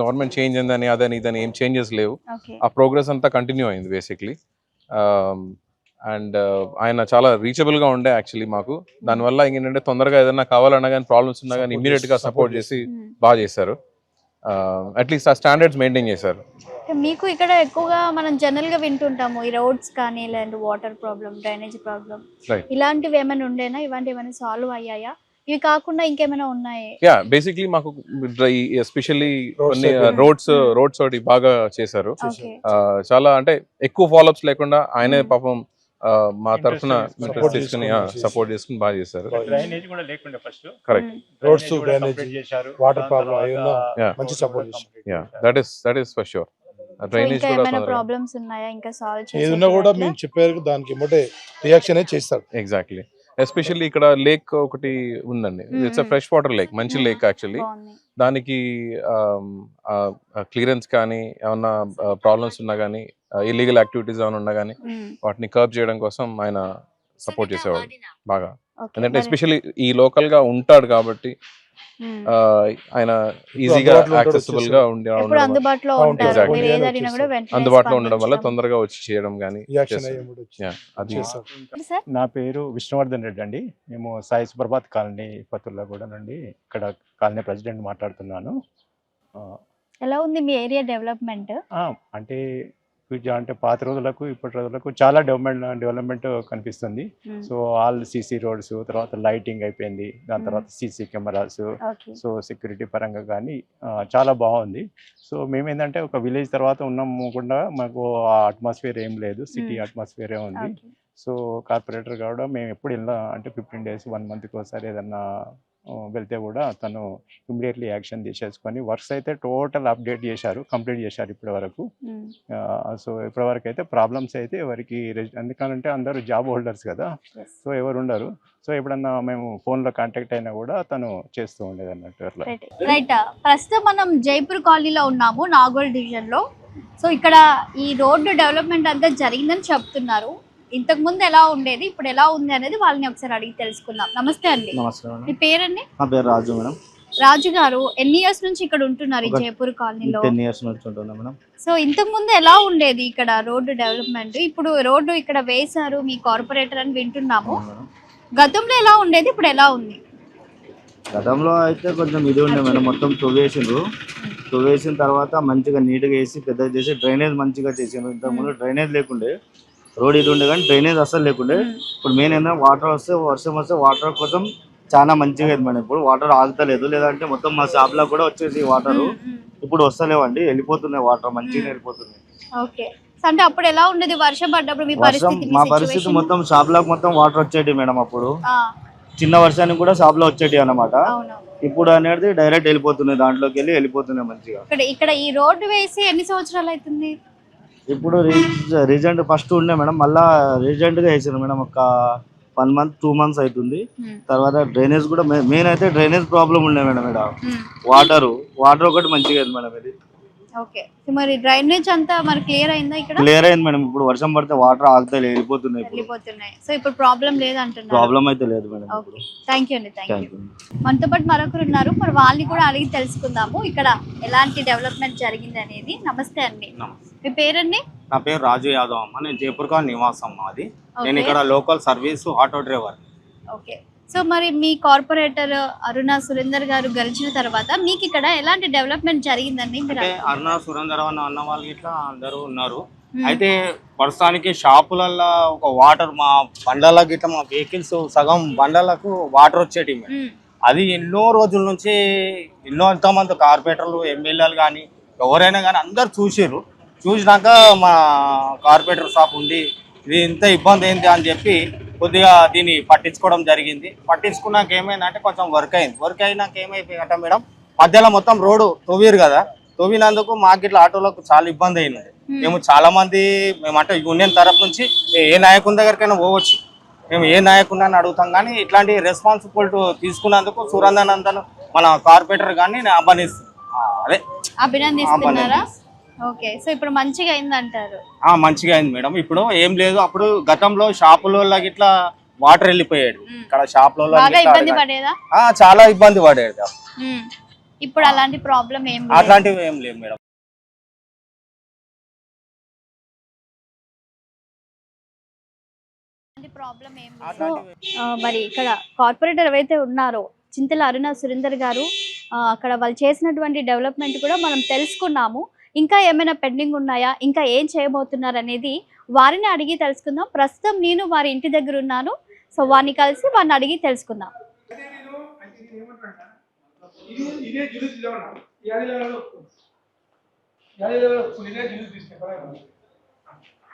గవర్నమెంట్ చేంజ్ అయిందని అదని ఇదని ఏం చేంజెస్ లేవు. ఆ ప్రోగ్రెస్ అంతా కంటిన్యూ అయింది బేసిక్లీ. అండ్ ఆయన చాలా రీచబుల్గా ఉండే యాక్చువల్లీ మాకు. దానివల్ల ఏంటంటే తొందరగా ఏదైనా కావాలన్నా కానీ ప్రాబ్లమ్స్ ఉన్నా కానీ ఇమ్మీడియట్గా సపోర్ట్ చేసి బాగా చేశారు. అట్లీస్ట్ ఆ స్టాండర్డ్స్ మెయింటైన్ చేశారు. మీకు ఇక్కడ ఎక్కువగా మనం జనరల్గా వింటుంటాము ఈ రోడ్స్ కానీ లేదంటే వాటర్ ప్రాబ్లం, డ్రైనేజ్ ప్రాబ్లం, ఇలాంటివి ఏమైనా ఉండేనా? ఇలాంటివి ఏమైనా సాల్వ్ అయ్యాయా? ఇవి కాకుండా ఇంకేమైనా ఉన్నాయి? బేసిక్లీ మాకు ఎస్పెషల్లీ కొన్ని రోడ్స్ ఒకటి బాగా చేశారు. చాలా అంటే ఎక్కువ ఫాలోఅప్స్ లేకుండా ఆయనే పాపం మా తరఫున ఇంట్రెస్ట్ తీసుకుని సపోర్ట్ చేసుకుని బాగా చేశారు. Correct. Roads, drainage, water problem మంచి సపోర్ట్ చేశారు. That is for sure. Drainage కూడా ప్రాబ్లమ్స్ ఉన్నాయా ఇంకా సాల్వ్ చేయాలి? ఏదైనా కూడా మేము చెప్పారు దానికి మొదటి రియాక్షన్ చేస్తారు. ఎగ్జాక్ట్లీ. ఎస్పెషల్లీ ఇక్కడ లేక్ ఒకటి ఉందండి. ఇట్స్ ఫ్రెష్ వాటర్ లేక్, మంచి లేక్ యాక్చువల్లీ. దానికి క్లియరెన్స్ కానీ ఏమన్నా ప్రాబ్లమ్స్ ఉన్నా కానీ ఇల్లీగల్ యాక్టివిటీస్ ఏమైనా ఉన్నా కానీ వాటిని కర్బ్ చేయడం కోసం ఆయన సపోర్ట్ చేసేవాడు బాగా. ఎందుకంటే ఎస్పెషల్లీ ఈ లోకల్ గా ఉంటాడు కాబట్టి ఆయన ఈజీగా యాక్సెసిబుల్ గా అందుబాటులో ఉండడం వల్ల తొందరగా వచ్చి చేయడం కానీ. నా పేరు విష్ణువర్ధన్ రెడ్డి అండి. మేము సాయి సుప్రభాత్ కాలనీ పత్తుర్లగూడ నుండి ఇక్కడ కాలనీ ప్రెసిడెంట్ మాట్లాడుతున్నాను. ఎలా ఉంది మీ ఏరియా డెవలప్మెంట్? అంటే అంటే పాత రోజులకు ఇప్పటి రోజులకు చాలా డెవలప్మెంట్ కనిపిస్తుంది. సో ఆల్ సీసీ రోడ్స్, తర్వాత లైటింగ్ అయిపోయింది, దాని తర్వాత సీసీ కెమెరాస్, సో సెక్యూరిటీ పరంగా కానీ చాలా బాగుంది. సో మేమేంటంటే ఒక విలేజ్ తర్వాత ఉన్నాము కూడా మాకు ఆ అట్మాస్ఫియర్ ఏం లేదు, సిటీ అట్మాస్ఫియరే ఉంది. సో కార్పొరేటర్ కూడా మేము ఎప్పుడు వెళ్ళినా అంటే 15 days 1 monthకి ఒకసారి ఏదన్నా వెళ్తే కూడా తను ఇమ్మీడియట్లీ యాక్షన్ తీసేసుకొని వర్క్స్ అయితే టోటల్ అప్డేట్ చేశారు, కంప్లీట్ చేశారు ఇప్పటి వరకు. సో ఇప్పటివరకు అయితే ప్రాబ్లమ్స్ అయితే ఎవరికి, ఎందుకంటే అందరూ జాబ్ హోల్డర్స్ కదా, సో ఎవరు ఉండరు. సో ఎప్పుడన్నా మేము ఫోన్లో కాంటాక్ట్ అయినా కూడా తను చేస్తూ ఉండేది అన్నట్టు అట్లా. రైట్. ప్రస్తుతం మనం జైపూర్ కాలనీలో ఉన్నాము, నాగోల్ డివిజన్లో. సో ఇక్కడ ఈ రోడ్డు డెవలప్మెంట్ అంతా జరిగిందని చెప్తున్నారు. ఇంతకు ముందు ఎలా ఉండేది, ఇప్పుడు ఎలా ఉంది అనేది వాళ్ళని ఒకసారి అడిగి తెలుసుకుందాం. నమస్తే అండి. నమస్కారం మీ పేరండి? నా పేరు రాజు మేడం. రాజు గారు ఎన్ని ఇయర్స్ నుంచి ఇక్కడ ఉంటున్నారు ఈ జైపూర్ కాలనీలో? 10 years నుంచి ఉంటున్నా మేడం. సో ఇంతకు ముందు ఎలా ఉండేది ఇక్కడ రోడ్డు డెవలప్మెంట్? ఇప్పుడు రోడ్డు ఇక్కడ వేశారు మీ కార్పొరేటర్ అని వింటున్నాము. గతంలో ఎలా ఉండేది, ఇప్పుడు ఎలా ఉంది? గతంలో అయితే కొంచెం ఇది ఉండే మేడం, మొత్తం తవ్వేసిండ్రు. తవ్వేసిన తర్వాత మంచిగా నీట్గా వేసి పెద్దగా చేసి డ్రైనేజ్ మంచిగా చేసిండ్రు. ఇంతకుముందు డ్రైనేజ్ లేకుండే, రోడ్ ఇది ఉండే కానీ డ్రైనేజ్ అస్సలు లేకుండే. ఇప్పుడు మెయిన్ ఏంటంటే వాటర్ వస్తే, వర్షం వస్తే వాటర్ కోసం చాలా మంచిగా అయింది మేడం. ఇప్పుడు వాటర్ ఆగుతలేదు, లేదంటే మొత్తం మా షాప్లో కూడా వచ్చేసి వాటర్ ఇప్పుడు వస్తలేవండి, వెళ్ళిపోతున్నాయి వాటర్, మంచిగా వెళ్ళిపోతున్నాయి. ఓకే, అంటే అప్పుడు ఎలా ఉండేది వర్షం పడ్డప్పుడు మీ వర్షం పరిస్థితి? మా పరిస్థితి మొత్తం షాప్ లోకి మొత్తం వాటర్ వచ్చేటి మేడం. అప్పుడు చిన్న వర్షానికి కూడా షాప్ లో వచ్చేటి అన్నమాట. ఇప్పుడు అనేది డైరెక్ట్ వెళ్ళిపోతున్నాయి, దాంట్లోకి వెళ్ళిపోతున్నాయి మంచిగా. ఇక్కడ ఈ రోడ్డు వేసి ఎన్ని సంవత్సరాలు అవుతుంది? ఇప్పుడు రీసెంట్ ఫస్ట్ ఉండే మేడం, మళ్ళా రీసెంట్ గా వేసారు మేడం, ఒక 1 month 2 months అవుతుంది. తర్వాత డ్రైనేజ్ కూడా మెయిన్ అయితే డ్రైనేజ్ ప్రాబ్లం ఉండే మేడం. ఇక్కడ వాటర్ ఒకటి మంచిగా అయింది మేడం. ఇది ఓకే, మరి డ్రైనేజ్ అంతా మరి క్లియర్ అయిందా? ఇక్కడ క్లియర్ అయింది మేడం. ఇప్పుడు వర్షం పడితే వాటర్ ఆగుతాయి, వెళ్ళిపోతున్నాయి. సో ఇప్పుడు ప్రాబ్లం లేదు అంటున్నారు? ప్రాబ్లం అయితే లేదు మేడం. ఓకే, థ్యాంక్ యూ అండి. Thank you. మనతో పాటు మరొకరు ఉన్నారు, మరి వాళ్ళని కూడా అడిగి తెలుసుకుందాము ఇక్కడ ఎలాంటి డెవలప్మెంట్ జరిగింది అనేది. నమస్తే అండి, మీ పేరండి? నా పేరు రాజు యాదవ్ అమ్మ, నేను జైపూర్ కాలనీ నివాసం మాది. నేను ఇక్కడ local service auto driver. Okay, so మరి మీ కార్పొరేటర్ అరుణ సురేందర్ గారు గెలిచిన తర్వాత మీకు ఇక్కడ ఎలాంటి డెవలప్మెంట్ జరిగిందండి? అరుణ సురేందర్ అన్న వాళ్ళు ఇట్లా అందరూ ఉన్నారు. అయితే ప్రస్తుతానికి షాపులలో ఒక వాటర్, మా బండల గిట్ల మా వెహికల్స్ సగం బండలకు వాటర్ వచ్చేటి. అది ఎన్నో రోజుల నుంచి ఎంతోమంది కార్పొరేటర్లు, ఎమ్మెల్యేలు కానీ ఎవరైనా కానీ అందరు చూసినాక మా కార్పొరేటర్ షాప్ ఉండి ఇది ఇంత ఇబ్బంది ఏంటి అని చెప్పి కొద్దిగా దీన్ని పట్టించుకోవడం జరిగింది. పట్టించుకున్నాక ఏమైందంటే కొంచెం వర్క్ అయినాక ఏమైపోయిందంటే మేడం, మధ్యలో మొత్తం రోడ్డు తవ్వీరు కదా, తవ్వినందుకు మాకు ఇట్లా ఆటోలకు చాలా ఇబ్బంది అయింది. మేము చాలా మంది మేమంటే యూనియన్ తరఫు నుంచి ఏ నాయకుని దగ్గరికైనా పోవచ్చు, మేము ఏ నాయకుడిని అడుగుతాం, కానీ ఇట్లాంటి రెస్పాన్సిబిలిటీ తీసుకున్నందుకు సురేంద్రనందన్ మన కార్పొరేటర్ కానీ అభినందిస్తున్నారా? ఓకే, సో ఇప్పుడు మంచిగా అయింది అంటారు? మంచిగా అయింది మేడం. ఇప్పుడు ఏం లేదు, అప్పుడు గతంలో షాపులలో ఇట్లా వాటర్ వెళ్ళిపోయాడు, ఇక్కడ షాపులలో ఇబ్బంది పడేదా? చాలా ఇబ్బంది పడేది. ఇప్పుడు అలాంటి ప్రాబ్లం అట్లాంటివి ఏం లేదు మేడం. మరి ఇక్కడ కార్పొరేటర్ ఎవరైతే ఉన్నారో చింతల అరుణ సురేందర్ గారు, అక్కడ వాళ్ళు చేసినటువంటి డెవలప్మెంట్ కూడా మనం తెలుసుకున్నాము. ఇంకా ఏమైనా పెండింగ్ ఉన్నాయా, ఇంకా ఏం చేయబోతున్నారు అనేది వారిని అడిగి తెలుసుకుందాం. ప్రస్తుతం నేను వారి ఇంటి దగ్గర ఉన్నాను, సో వారిని కలిసి వారిని అడిగి తెలుసుకుందాం.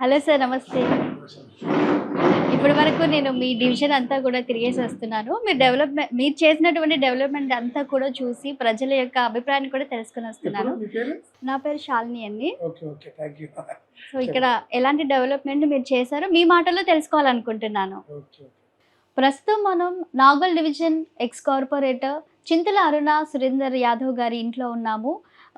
హలో సార్, నమస్తే. ఇప్పటి వరకు నేను మీ డివిజన్ అంతా కూడా తిరిగేసి వస్తున్నాను. మీరు చేసినటువంటి డెవలప్మెంట్ అంతా కూడా చూసి ప్రజల యొక్క అభిప్రాయాన్ని కూడా తెలుసుకుని వస్తున్నాను. నా పేరు శాలిని అండి. సో ఇక్కడ ఎలాంటి డెవలప్మెంట్ మీరు చేశారో మీ మాటల్లో తెలుసుకోవాలనుకుంటున్నాను. ప్రస్తుతం మనం నాగోల్ డివిజన్ ఎక్స్ కార్పొరేటర్ చింతల అరుణ సురేందర్ యాదవ్ గారి ఇంట్లో ఉన్నాము.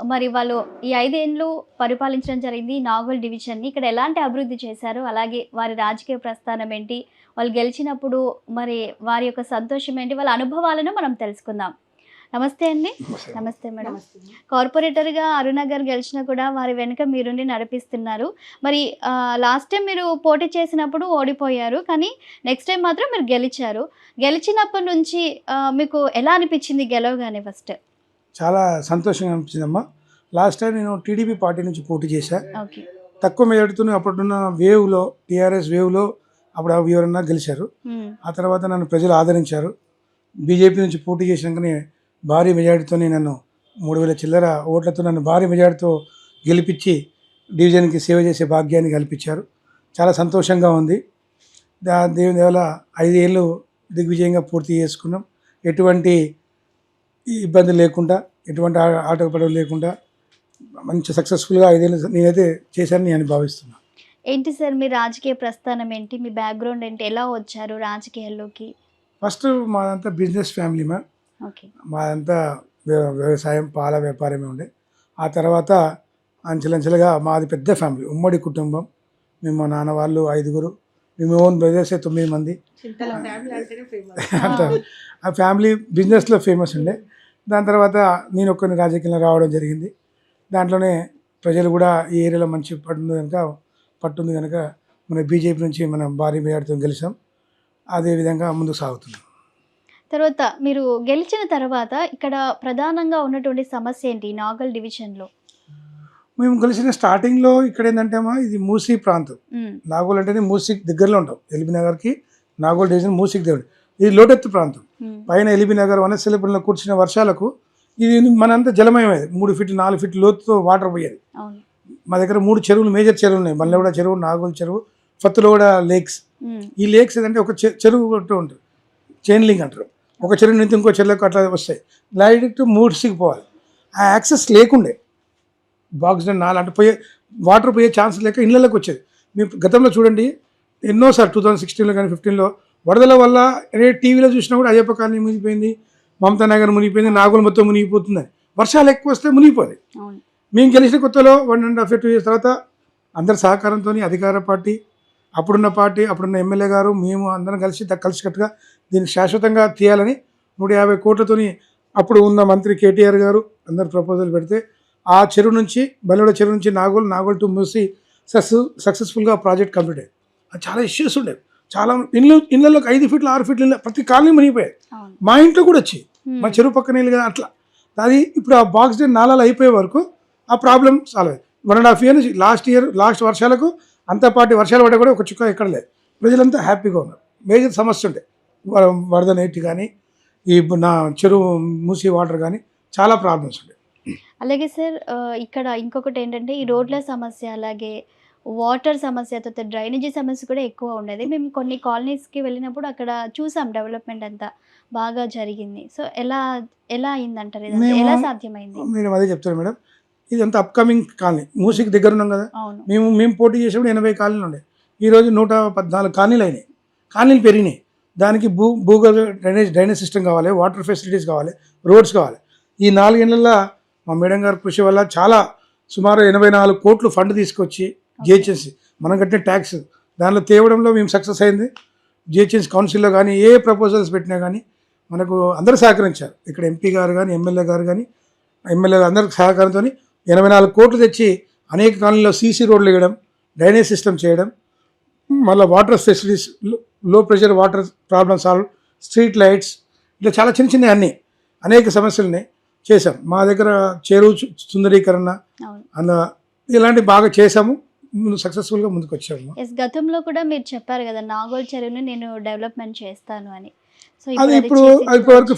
మరి వాళ్ళు ఈ 5 ఏళ్ళు పరిపాలించడం జరిగింది నాగోల్ డివిజన్ని. ఇక్కడ ఎలాంటి అభివృద్ధి చేశారు, అలాగే వారి రాజకీయ ప్రస్థానం ఏంటి, వాళ్ళు గెలిచినప్పుడు మరి వారి యొక్క సంతోషం ఏంటి, వాళ్ళ అనుభవాలను మనం తెలుసుకుందాం. నమస్తే అండి. నమస్తే మేడం. కార్పొరేటర్గా అరుణ గారు గెలిచినా కూడా వారి వెనుక మీరుండి నడిపిస్తున్నారు. మరి లాస్ట్ టైం మీరు పోటీ చేసినప్పుడు ఓడిపోయారు, కానీ నెక్స్ట్ టైం మాత్రం మీరు గెలిచారు. గెలిచినప్పటి నుంచి మీకు ఎలా అనిపించింది గెలవగానే? ఫస్ట్ చాలా సంతోషంగా అనిపించిందమ్మా. లాస్ట్ టైం నేను టీడీపీ పార్టీ నుంచి పోటీ చేశాను. తక్కువ మెజార్టీతో అప్పుడున్న వేవ్లో, టీఆర్ఎస్ వేవ్లో అప్పుడు ఎవరన్నా గెలిచారు. ఆ తర్వాత నన్ను ప్రజలు ఆదరించారు. బీజేపీ నుంచి పోటీ చేసినాకనే భారీ మెజార్టీతో నన్ను 3000 చిల్లర ఓట్లతో నన్ను భారీ మెజార్టీతో గెలిపించి డివిజన్కి సేవ చేసే భాగ్యాన్ని కల్పించారు. చాలా సంతోషంగా ఉంది. దేవుని వల్ల 5 ఏళ్ళు దిగ్విజయంగా పూర్తి చేసుకున్నాం. ఎటువంటి ఇబ్బంది లేకుండా, ఎటువంటి ఆటంకపడలు లేకుండా మంచి సక్సెస్ఫుల్గా 5 ఏళ్ళు నేనైతే చేశానని నేను భావిస్తున్నాను. ఏంటి సార్ మీ రాజకీయ ప్రస్థానం ఏంటి, మీ బ్యాక్గ్రౌండ్ ఏంటి, ఎలా వచ్చారు రాజకీయాల్లోకి? ఫస్ట్ మాదంతా బిజినెస్ ఫ్యామిలీ మాదంతా వ్యవసాయం, పాల వ్యాపారమే ఉండే. ఆ తర్వాత అంచెలంచెలుగా మాది పెద్ద ఫ్యామిలీ, ఉమ్మడి కుటుంబం. మేము మా నాన్న వాళ్ళు 5గురు, మేము ఓన్ బ్రదర్స్ 9 మంది. అంత ఆ ఫ్యామిలీ బిజినెస్లో ఫేమస్ ఉండే. దాని తర్వాత నేను ఒక్కరిని రాజకీయంలో రావడం జరిగింది. దాంట్లోనే ప్రజలు కూడా ఈ ఏరియాలో మంచి పట్టుంది కనుక మన బీజేపీ నుంచి మనం భారీ మెజార్టీతో గెలిచాం. అదేవిధంగా ముందుకు సాగుతున్నాం. తర్వాత మీరు గెలిచిన తర్వాత ఇక్కడ ప్రధానంగా ఉన్నటువంటి సమస్య ఏంటి నాగల్ డివిజన్లో? మేము కలిసిన స్టార్టింగ్లో ఇక్కడ ఏంటంటే అమ్మా, ఇది మూసీ ప్రాంతం. నాగోల్ అంటేనే మూసీకి దగ్గరలో ఉంటాం. ఎల్బీ నగర్కి నాగోల్ డివిజన్ మూసీకి దగ్గర. ఇది లోటెత్తు ప్రాంతం. పైన ఎల్బీ నగర్ వనస్థలిపురంలో కూర్చున్న వర్షాలకు ఇది మనంతా జలమయమేది. 3 ఫీట్ 4 ఫీట్ లోతుతో వాటర్ పోయేది. మా దగ్గర 3 చెరువులు, మేజర్ చెరువులు ఉన్నాయి. మల్లెగూడ చెరువు, నాగోల్ చెరువు, ఫత్తులగూడ లేక్స్. ఈ లేక్స్ ఏంటంటే ఒక చెరువు ఉంటుంది, చైన్ లింక్ అంటారు. ఒక చెరువు నుంచి ఇంకో చెరువులకు అట్లా వస్తాయి. డైరెక్ట్ మూసికి పోవాలి. ఆ యాక్సెస్ లేకుండే బాక్స్ నాలుగు అంటే వాటర్ పోయే ఛాన్స్ లేక ఇళ్ళకి వచ్చేది. మీరు గతంలో చూడండి ఎన్నోసార్లు 2016లో కానీ 15లో వరదల వల్ల టీవీలో చూసినా కూడా అయ్యప్ప కాలనీ మునిగిపోయింది, మమతా నగర్ మునిగిపోయింది, నాగోల్ మొత్తం మునిగిపోతుందని. వర్షాలు ఎక్కువ వస్తే మునిగిపోతుంది. మేము గెలిచిన కొత్తలో 1.5 2 ఇయర్స్ తర్వాత అందరి సహకారంతో అధికార పార్టీ, అప్పుడున్న ఎమ్మెల్యే గారు, మేము అందరం కలిసికట్టుగా దీన్ని శాశ్వతంగా తీయాలని 150 కోట్లతోని అప్పుడు ఉన్న మంత్రి కేటీఆర్ గారు అందరు ప్రపోజల్ పెడితే ఆ చెరువు నుంచి బల్లెగూడ చెరువు నుంచి నాగోల్ టు మూసి సక్సెస్ఫుల్గా ప్రాజెక్ట్ కంప్లీట్ అయ్యింది. అది చాలా ఇష్యూస్ ఉండేవి. చాలా ఇళ్ళలోకి 5 ఫీట్లు 6 ఫీట్లు ఇళ్ళ ప్రతి కాలనీ మునిగిపోయాయి. మా ఇంట్లో కూడా వచ్చి మా చెరువు పక్కన ఇల్లు కదా అట్లా. అది ఇప్పుడు ఆ బాక్స్ డ్రైన్ నాలాలు అయిపోయే వరకు ఆ ప్రాబ్లం సాల్వ్ అయ్యింది. 1.5 ఇయర్ నుంచి లాస్ట్ వర్షాలకు అంత పాటి వర్షాలు పడ్డా కూడా ఒక చుక్క ఎక్కడ లేదు. ప్రజలంతా హ్యాపీగా ఉన్నారు. మేజర్ సమస్య ఉంటాయి, వరద నీటి కానీ ఈ నా చెరువు మూసి వాటర్ కానీ చాలా ప్రాబ్లమ్స్ ఉంటాయి. అలాగే సార్ ఇక్కడ ఇంకొకటి ఏంటంటే ఈ రోడ్ల సమస్య, అలాగే వాటర్ సమస్య, తర్వాత డ్రైనేజీ సమస్య కూడా ఎక్కువ ఉండేది. మేము కొన్ని కాలనీస్కి వెళ్ళినప్పుడు అక్కడ చూసాం డెవలప్మెంట్ అంతా బాగా జరిగింది. సో ఎలా అయిందంటారు, ఎలా సాధ్యమైంది? నేను అదే చెప్తాను మేడం. ఇదంతా అప్కమింగ్ కాలనీ, మూసికి దగ్గర ఉన్నాం కదా. మేము పోటీ చేసేప్పుడు 80 కాలనీలు ఉండే. ఈరోజు 114 కాలనీలు అయినాయి. కాలనీలు పెరిగినాయి. దానికి భూగర్భ డ్రైనేజ్ సిస్టమ్ కావాలి, వాటర్ ఫెసిలిటీస్ కావాలి, రోడ్స్ కావాలి. ఈ 4 ఏళ్లలో మా మేడం గారి కృషి వల్ల చాలా సుమారు 84 కోట్లు ఫండ్ తీసుకొచ్చి జిహెచ్ఎంసీ మనం కట్టిన ట్యాక్స్ దానిలో తేవడంలో మేము సక్సెస్ అయింది. జిహెచ్ఎంసీ కౌన్సిల్లో కానీ ఏ ప్రపోజల్స్ పెట్టినా కానీ మనకు అందరూ సహకరించారు. ఇక్కడ ఎంపీ గారు కానీ ఎమ్మెల్యే అందరి సహకారంతో 84 కోట్లు తెచ్చి అనేక కాలనీలో సీసీ రోడ్లు వేయడం, డ్రైనేజ్ సిస్టమ్ చేయడం, మళ్ళీ వాటర్ ఫెసిలిటీస్, లో pressure water problem solve, street lights, ఇట్లా చాలా చిన్న అన్నీ అనేక సమస్యలని చేశాం. మా దగ్గర చెరువు సుందరీకరణ అలా ఇలాంటి బాగా చేసాము. సక్సెస్ఫుల్గా ముందుకు వచ్చాము. గతంలో కూడా మీరు చెప్పారు కదా నాగోల్ చెరువుని నేను డెవలప్మెంట్ చేస్తాను అని. సో అది ఇప్పటివరకు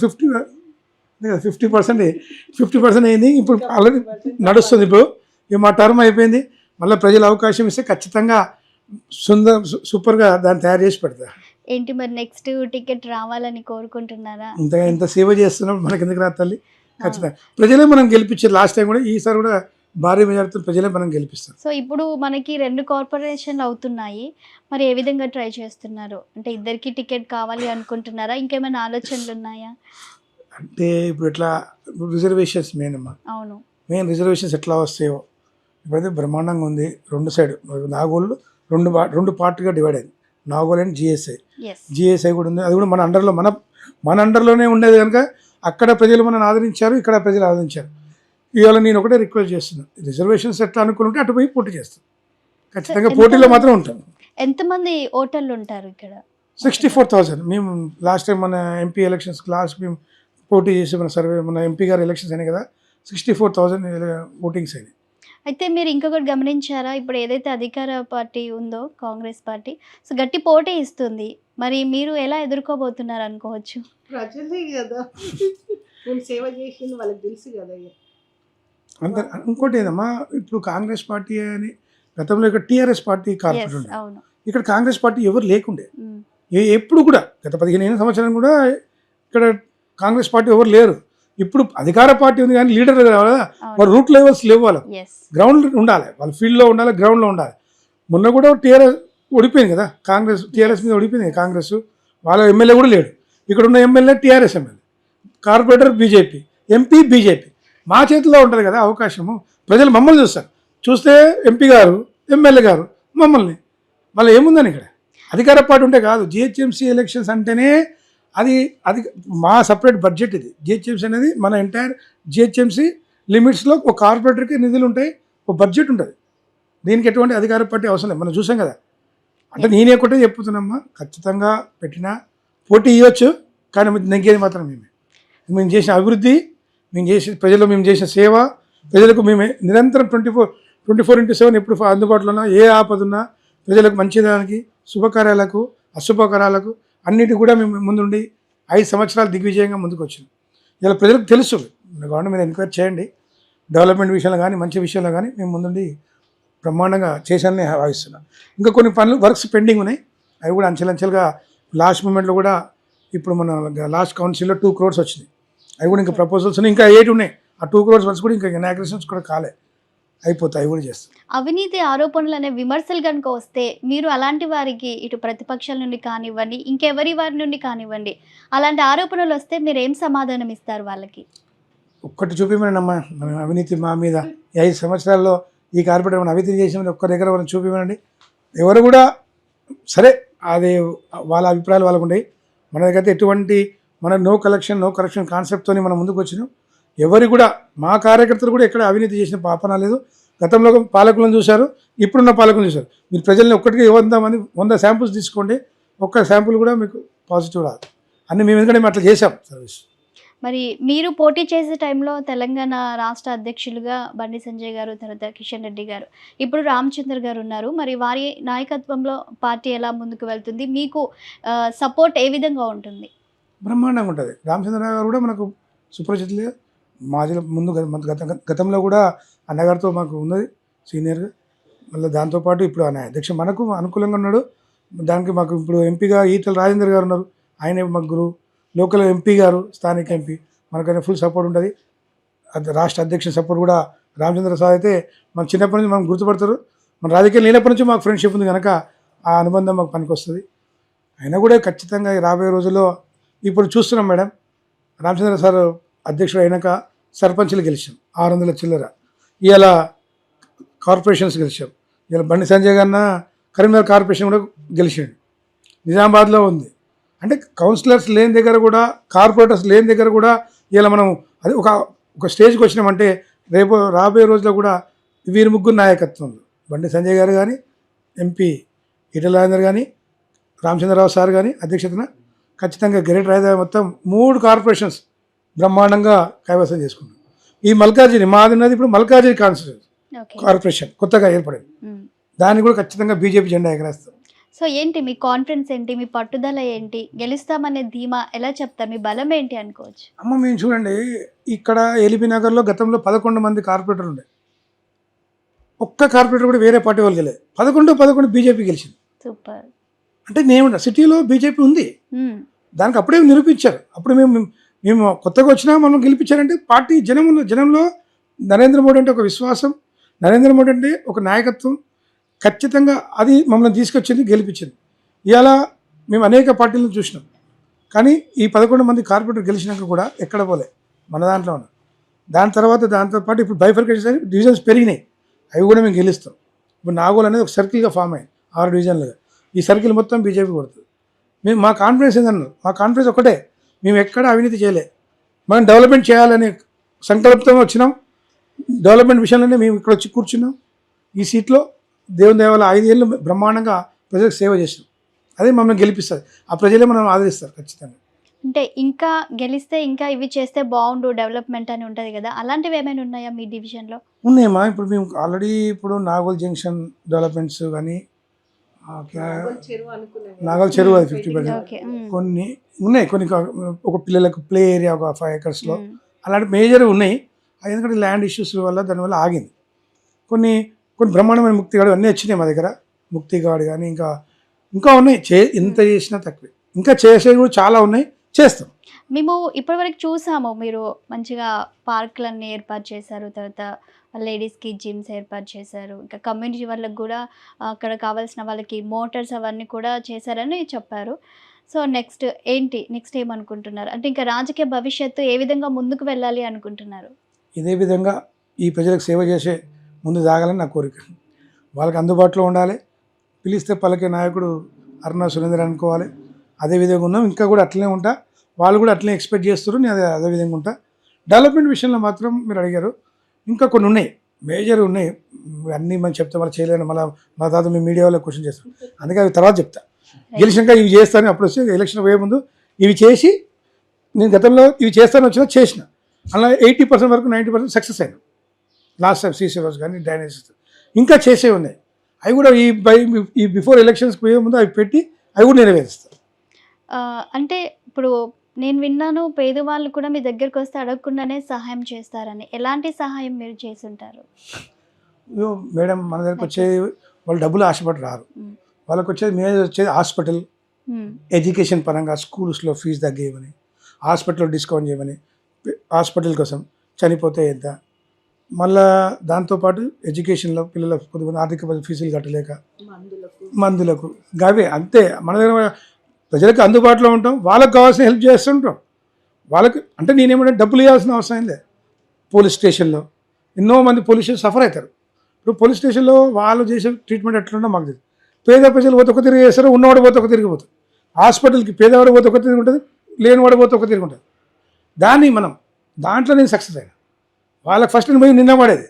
50% అయింది. ఇప్పుడు ఆల్రెడీ నడుస్తుంది. ఇప్పుడు మా టర్మ్ అయిపోయింది. మళ్ళీ ప్రజలు అవకాశం ఇస్తే ఖచ్చితంగా సూపర్గా దాన్ని తయారు చేసి పెడతా. ఏంటి మరి నెక్స్ట్ టికెట్ రావాలని కోరుకుంటున్నారా? ఇంత సేవ చేస్తున్నాం, మనకి ఎందుకు రాత్తాలి? ఖచ్చితంగా ప్రజలే మనం గెలిపించారు. లాస్ట్ టైం కూడా, ఈసారి కూడా భారీ మెజారిటీతో ప్రజలే మనం గెలిపిస్తారు. సో ఇప్పుడు మనకి 2 కార్పొరేషన్లు అవుతున్నాయి. మరి ఏ విధంగా ట్రై చేస్తున్నారు? అంటే ఇద్దరికి టికెట్ కావాలి అనుకుంటున్నారా? ఇంకేమైనా ఆలోచనలు ఉన్నాయా? అంటే ఇప్పుడు ఎట్లా రిజర్వేషన్స్ మెయిన్ రిజర్వేషన్స్ ఎట్లా వస్తాయో ఇప్పుడైతే బ్రహ్మాండంగా ఉంది. 2 సైడ్ నాగోల్ 2 పార్ట్గా డివైడ్ అయింది. నాగోల్ అండ్ జిఎస్ఐ కూడా ఉంది. అది కూడా మన అండర్లోనే ఉండేది కనుక అక్కడ ప్రజలు మనల్ని ఆదరించారు, ఇక్కడ ప్రజలు ఆదరించారు. ఇవాళ నేను ఒకటే రిక్వెస్ట్ చేస్తున్నాను, రిజర్వేషన్స్ ఎట్లా అనుకుంటే అటు పోయి పోటీ చేస్తాను. ఖచ్చితంగా పోటీలో మాత్రం ఉంటాను. ఎంతమంది ఓటర్లు ఉంటారు ఇక్కడ? 64,000. మేము లాస్ట్ టైం మన ఎంపీ ఎలక్షన్స్ మేము పోటీ చేసి మన ఎంపీ గారు ఎలక్షన్స్ అయినాయి కదా, 64,000 ఓటింగ్స్ అయినాయి. అయితే మీరు ఇంకొకటి గమనించారా? ఇప్పుడు ఏదైతే అధికార పార్టీ ఉందో కాంగ్రెస్ పార్టీ, సో గట్టి పోటీ ఇస్తుంది. మరి మీరు ఎలా ఎదుర్కోబోతున్నారు అనుకోవచ్చు? ప్రజలే కదా సేవ చేసింది, వాళ్ళకి తెలుసు కదా. ఇంకోటి ఏదమ్మా, ఇప్పుడు కాంగ్రెస్ పార్టీ అని గతంలో ఇక్కడ టీఆర్ఎస్ పార్టీ కార్పొరేట్ ఉండే, ఇక్కడ కాంగ్రెస్ పార్టీ ఎవరు లేకుండే. ఎప్పుడు కూడా గత 15 సంవత్సరాలు కూడా ఇక్కడ కాంగ్రెస్ పార్టీ ఎవరు లేరు. ఇప్పుడు అధికార పార్టీ ఉంది కానీ లీడర్ కావాలా, వాళ్ళ రూట్ లెవెల్స్ లేవు. వాళ్ళకు గ్రౌండ్ ఉండాలి, వాళ్ళ ఫీల్డ్లో ఉండాలి, గ్రౌండ్లో ఉండాలి. మొన్న కూడా టీఆర్ఎస్ ఓడిపోయింది కదా, టీఆర్ఎస్ మీద ఓడిపోయింది కాంగ్రెస్. వాళ్ళ ఎమ్మెల్యే కూడా లేడు. ఇక్కడ ఉన్న MLA TRS MLA, corporator BJP, MP BJP. మా చేతిలో ఉంటుంది కదా అవకాశము. ప్రజలు మమ్మల్ని చూస్తారు. చూస్తే ఎంపీ గారు, ఎమ్మెల్యే గారు మమ్మల్ని, మళ్ళీ ఏముందని ఇక్కడ అధికార పార్టీ ఉంటే కాదు. జిహెచ్ఎంసీ ఎలక్షన్స్ అంటేనే అది అది మా సపరేట్ బడ్జెట్. ఇది జిహెచ్ఎంసీ అనేది మన ఎంటైర్ జిహెచ్ఎంసీ లిమిట్స్లో ఒక కార్పొరేటర్కి నిధులు ఉంటాయి, ఒక బడ్జెట్ ఉంటుంది. దీనికి ఎటువంటి అధికార పార్టీ అవసరం లేదు. మనం చూసాం కదా. అంటే నేనే ఒకటే చెప్తున్నామ్మా, ఖచ్చితంగా పెట్టినా పోటీ ఇవ్వచ్చు, కానీ నెగ్గేది మాత్రం మేము చేసిన అభివృద్ధి, మేము చేసిన ప్రజల్లో మేము చేసిన సేవ, ప్రజలకు మేమే నిరంతరం 24/7 ఎప్పుడు అందుబాటులో ఉన్నా, ఏ ఆపద ఉన్నా ప్రజలకు మంచిదానికి, శుభకార్యాలకు అశుభకార్యాలకు అన్నిటి కూడా మేము ముందుండి 5 సంవత్సరాలు దిగ్విజయంగా ముందుకు వచ్చినాం. ఇలా ప్రజలకు తెలుసు. గవర్నమెంట్ మీద ఎంక్వైరీ చేయండి, డెవలప్మెంట్ విషయంలో కానీ మంచి విషయంలో కానీ మేము ముందుండి బ్రహ్మాండంగా చేశానని భావిస్తున్నాను. ఇంకా కొన్ని పనులు వర్క్స్ పెండింగ్ ఉన్నాయి, అవి కూడా అంచెలంచెలుగా లాస్ట్ మూమెంట్లో కూడా ఇప్పుడు మన లాస్ట్ కౌన్సిల్లో 2 crores వచ్చినాయి. అవి కూడా ఇంకా ప్రపోజల్స్ ఉన్నాయి, ఇంకా 8 ఉన్నాయి. ఆ 2 crores వర్క్స్ కూడా ఇంకా ఇనాగ్రేషన్స్ కూడా కాలే, అయిపోతాయి, అవి కూడా చేస్తాం. అవినీతి ఆరోపణలు అనే విమర్శలు కనుక వస్తే మీరు అలాంటి వారికి, ఇటు ప్రతిపక్షాల నుండి కానివ్వండి, ఇంకెవరి వారి నుండి కానివ్వండి, అలాంటి ఆరోపణలు వస్తే మీరు ఏం సమాధానం ఇస్తారు వాళ్ళకి? ఒక్కటి చూపిమనండి, మనం అవినీతి మా మీద 5 సంవత్సరాల్లో ఈ కార్పొరేటర్ మనం అవినీతి చేసామని ఒక్క దగ్గర మనం చూపిమనండి. ఎవరు కూడా సరే, అది వాళ్ళ అభిప్రాయాలు వాళ్ళకు ఉంటాయి. మన దగ్గర ఎటువంటి మన నో కరప్షన్ కాన్సెప్ట్తో మనం ముందుకు వచ్చినాం. ఎవరు కూడా మా కార్యకర్తలు కూడా ఎక్కడ అవినీతి చేసిన పాపన లేదు. గతంలో పాలకులను చూశారు, ఇప్పుడున్న పాలకులను చూశారు. మీరు ప్రజల్ని ఒక్కటికి 100 శాంపుల్స్ తీసుకోండి, ఒక్క శాంపుల్ కూడా మీకు పాజిటివ్ రాదు. అన్నీ మేము ఎందుకంటే మేము అట్లా చేసాం సర్వీస్. మరి మీరు పోటీ చేసే టైంలో తెలంగాణ రాష్ట్ర అధ్యక్షులుగా బండి సంజయ్ గారు, తర్వాత కిషన్ రెడ్డి గారు, ఇప్పుడు రామచంద్ర గారు ఉన్నారు. మరి వారి నాయకత్వంలో పార్టీ ఎలా ముందుకు వెళ్తుంది? మీకు సపోర్ట్ ఏ విధంగా ఉంటుంది? బ్రహ్మాండంగా ఉంటుంది. రామచంద్ర గారు కూడా మనకు సుపరిచితులే. మాజీలో ముందు గతంలో కూడా అన్నగారితో మాకు ఉన్నది సీనియర్గా. మళ్ళీ దాంతోపాటు ఇప్పుడు ఆయన అధ్యక్ష మనకు అనుకూలంగా ఉన్నాడు. దానికి మాకు ఇప్పుడు ఎంపీగా ఈటల రాజేందర్ గారు ఉన్నారు, ఆయనే మాకు గురువు. లోకల్ ఎంపీ గారు, స్థానిక ఎంపీ, మనకైనా ఫుల్ సపోర్ట్ ఉంటుంది. రాష్ట్ర అధ్యక్ష సపోర్ట్ కూడా రామచంద్ర సార్ అయితే మన చిన్నప్పటి నుంచి మనం గుర్తుపడతారు. మన రాజకీయాలు లేనప్పటి నుంచి మాకు ఫ్రెండ్షిప్ ఉంది కనుక ఆ అనుబంధం మాకు పనికి వస్తుంది. అయినా కూడా ఖచ్చితంగా రాబోయే రోజుల్లో ఇప్పుడు చూస్తున్నాం మేడం, రామచంద్ర సార్ అధ్యక్షుడు అయినాక సర్పంచ్లు గెలిచాం 600 చిల్లర. ఇవాళ కార్పొరేషన్స్ గెలిచాం. ఇలా బండి సంజయ్ గారిన కరీంనగర్ కార్పొరేషన్ కూడా గెలిచాడు, నిజామాబాద్లో ఉంది. అంటే కౌన్సిలర్స్ లేని దగ్గర కూడా, కార్పొరేటర్స్ లేని దగ్గర కూడా ఇలా మనం అది ఒక స్టేజ్కి వచ్చినామంటే రేపు రాబోయే రోజుల్లో కూడా వీరి ముగ్గురు నాయకత్వంలో బండి సంజయ్ గారు కానీ, ఎంపీ ఈటల రాజేందర్ కానీ, రామచంద్రరావు సార్ కానీ అధ్యక్షతన ఖచ్చితంగా గ్రేటర్ హైదరాబాద్ మొత్తం 3 కార్పొరేషన్స్ బ్రహ్మాండంగా కైవసం చేసుకున్నాం. ఈ మల్కాజిని మాదిన్నది ఇప్పుడు మల్కాజిని కాన్స్టిట్యూన్సీ కార్పొరేషన్ కొత్తగా ఏర్పడింది, దాన్ని కూడా ఖచ్చితంగా బీజేపీ జెండా ఎగరేస్తాం. సో ఏంటి మీ కాన్ఫిడెన్స్ ఏంటి, మీ పట్టుదల ఏంటి, గెలుస్తామనే ధీమా ఎలా చెప్తారు, మీ బలం ఏంటి అనుకోవచ్చు? మేము చూడండి, ఇక్కడ ఎల్బీ నగర్లో గతంలో 11 మంది కార్పొరేటర్లు ఉండే, ఒక్క కార్పొరేటర్ కూడా వేరే పార్టీ వాళ్ళు గెలేదు. 11 బీజేపీ గెలిచింది. సూపర్. అంటే నేను సిటీలో బీజేపీ ఉంది, దానికి అప్పుడే నిరూపించారు. అప్పుడు మేము కొత్తగా వచ్చినా మనం గెలిపించారంటే పార్టీ జనంలో నరేంద్ర మోడీ అంటే ఒక విశ్వాసం, నరేంద్ర మోడీ అంటే ఒక నాయకత్వం, ఖచ్చితంగా అది మమ్మల్ని తీసుకొచ్చింది, గెలిపించింది. ఇవాళ మేము అనేక పార్టీలను చూసినాం, కానీ ఈ 11 మంది కార్పొరేటర్ గెలిచినాక కూడా ఎక్కడ పోలే, మన దాంట్లో ఉన్నాం. దాంతోపాటు ఇప్పుడు బైఫర్కేషన్ డివిజన్స్ పెరిగినాయి, అవి కూడా మేము గెలుస్తాం. ఇప్పుడు నాగోల్ అనేది ఒక సర్కిల్గా ఫామ్ అయింది, 6 డివిజన్లుగా. ఈ సర్కిల్ మొత్తం బీజేపీ కొడుతుంది. మా కాన్ఫిడెన్స్ ఏందన్నా, మా కాన్ఫిడెన్స్ ఒకటే, మేము ఎక్కడ అవినీతి చేయలే, మనం డెవలప్మెంట్ చేయాలనే సంకల్పంతో వచ్చినాం. డెవలప్మెంట్ విషయంలోనే మేము ఇక్కడ వచ్చి కూర్చున్నాం. ఈ సీట్లో దేవుని దేవాల 5 ఏళ్ళు బ్రహ్మాండంగా ప్రజలకు సేవ చేసినాం. అదే మమ్మల్ని గెలిపిస్తుంది, ఆ ప్రజలే మనం ఆదరిస్తారు ఖచ్చితంగా. అంటే ఇంకా గెలిస్తే ఇంకా ఇవి చేస్తే బాగుండు డెవలప్మెంట్ అని ఉంటుంది కదా, అలాంటివి ఏమైనా ఉన్నాయా మీ డివిజన్లో? ఉన్నాయమ్మా. ఇప్పుడు మేము ఆల్రెడీ ఇప్పుడు నాగోల్ జంక్షన్ డెవలప్మెంట్స్ కానీ, నాగోల్ చెరువు అది 50% కొన్ని ఉన్నాయి. కొన్ని ఒక పిల్లలకు ప్లే ఏరియా ఒక 5 acresలో అలాంటి మేజర్ ఉన్నాయి. ఎందుకంటే ల్యాండ్ ఇష్యూస్ వల్ల దానివల్ల ఆగింది. కొన్ని బ్రహ్మాండమైన ముక్తిగాడు అన్నీ వచ్చినాయి మా దగ్గర. ముక్తిగాడు కానీ ఇంకా ఉన్నాయి. ఇంత చేసినా తక్కువే, ఇంకా చేసేవి కూడా చాలా ఉన్నాయి, చేస్తాం. మేము ఇప్పటివరకు చూసాము, మీరు మంచిగా పార్కులన్నీ ఏర్పాటు చేశారు, తర్వాత లేడీస్కి జిమ్స్ ఏర్పాటు చేశారు, ఇంకా కమ్యూనిటీ వాళ్ళకి కూడా అక్కడ కావాల్సిన వాళ్ళకి మోటార్స్ అవన్నీ కూడా చేశారని చెప్పారు. సో నెక్స్ట్ ఏమనుకుంటున్నారు? అంటే ఇంకా రాజకీయ భవిష్యత్తు ఏ విధంగా ముందుకు వెళ్ళాలి అనుకుంటున్నారు? ఇదే విధంగా ఈ ప్రజలకు సేవ చేసే ముందు సాగాలని నా కోరిక. వాళ్ళకి అందుబాటులో ఉండాలి, పిలిస్తే పలికే నాయకుడు అరుణ సురేందర్ అనుకోవాలి. అదేవిధంగా ఉన్నాం, ఇంకా కూడా అట్లనే ఉంటా, వాళ్ళు కూడా అట్లనే ఎక్స్పెక్ట్ చేస్తారు, నేను అదే విధంగా ఉంటా. డెవలప్మెంట్ విషయంలో మాత్రం మీరు అడిగారు, ఇంకా కొన్ని ఉన్నాయి, మేజర్ ఉన్నాయి. అన్నీ మనం చెప్తే వాళ్ళు చేయలేను, మళ్ళీ మా తర్వాత మీ మీడియా వాళ్ళకి క్వశ్చన్ చేస్తాం, అందుకే అవి తర్వాత చెప్తా. గెలిచినాక ఇవి చేస్తాను, అప్పుడు వచ్చి ఎలక్షన్ పోయే ముందు ఇవి చేసి, నేను గతంలో ఇవి చేస్తాను చేసిన అలా 80% వరకు 90% సక్సెస్ అయినా. లాస్ట్ టైం సీసీ రోడ్స్ కానీ డ్రైనేజ్ ఇంకా చేసే ఉన్నాయి. అవి కూడా ఈ బిఫోర్ ఎలక్షన్స్కి పోయే ముందు అవి పెట్టి అవి కూడా నెరవేరుస్తాను. అంటే ఇప్పుడు నేను విన్నాను, పేదవాళ్ళు కూడా మీ దగ్గరకు వస్తే అడగకుండానే సహాయం చేస్తారని. ఎలాంటి సహాయం మీరు చేసుంటారు? మేడం, మన దగ్గరకు వచ్చేది వాళ్ళు డబ్బులు ఆశపడి రారు. వాళ్ళకి వచ్చేది మీద వచ్చేది హాస్పిటల్, ఎడ్యుకేషన్ పరంగా స్కూల్స్లో ఫీజు తగ్గేయమని, హాస్పిటల్లో డిస్కౌంట్ చేయమని, హాస్పిటల్ కోసం చనిపోతే ఎంత, మళ్ళా దాంతోపాటు ఎడ్యుకేషన్లో పిల్లల కొద్దిమంది ఆర్థిక ఫీజులు కట్టలేక మందులకు గవే అంతే. మన దగ్గర ప్రజలకు అందుబాటులో ఉంటాం, వాళ్ళకి కావాల్సిన హెల్ప్ చేస్తుంటాం. వాళ్ళకి అంటే నేనేమంటే డబ్బులు ఇవ్వాల్సిన అవసరం లేదు. పోలీస్ స్టేషన్లో ఎన్నో మంది పోలీసులు సఫర్ అవుతారు. ఇప్పుడు పోలీస్ స్టేషన్లో వాళ్ళు చేసే ట్రీట్మెంట్ ఎట్లుందో మాకు తెలియదు. పేద ప్రజలు పోతే ఒక తిరిగి చేస్తారు, ఉన్నవాడు పోతే ఒక తిరిగిపోతుంది. హాస్పిటల్కి పేదవాడు పోతే ఒక తిరిగి ఉంటుంది, లేనివాడు పోతే ఒక తిరిగి ఉంటుంది. దాన్ని మనం దాంట్లో నేను సక్సెస్ అయినా. వాళ్ళకి ఫస్ట్ నేను పోయి నిన్న పడేది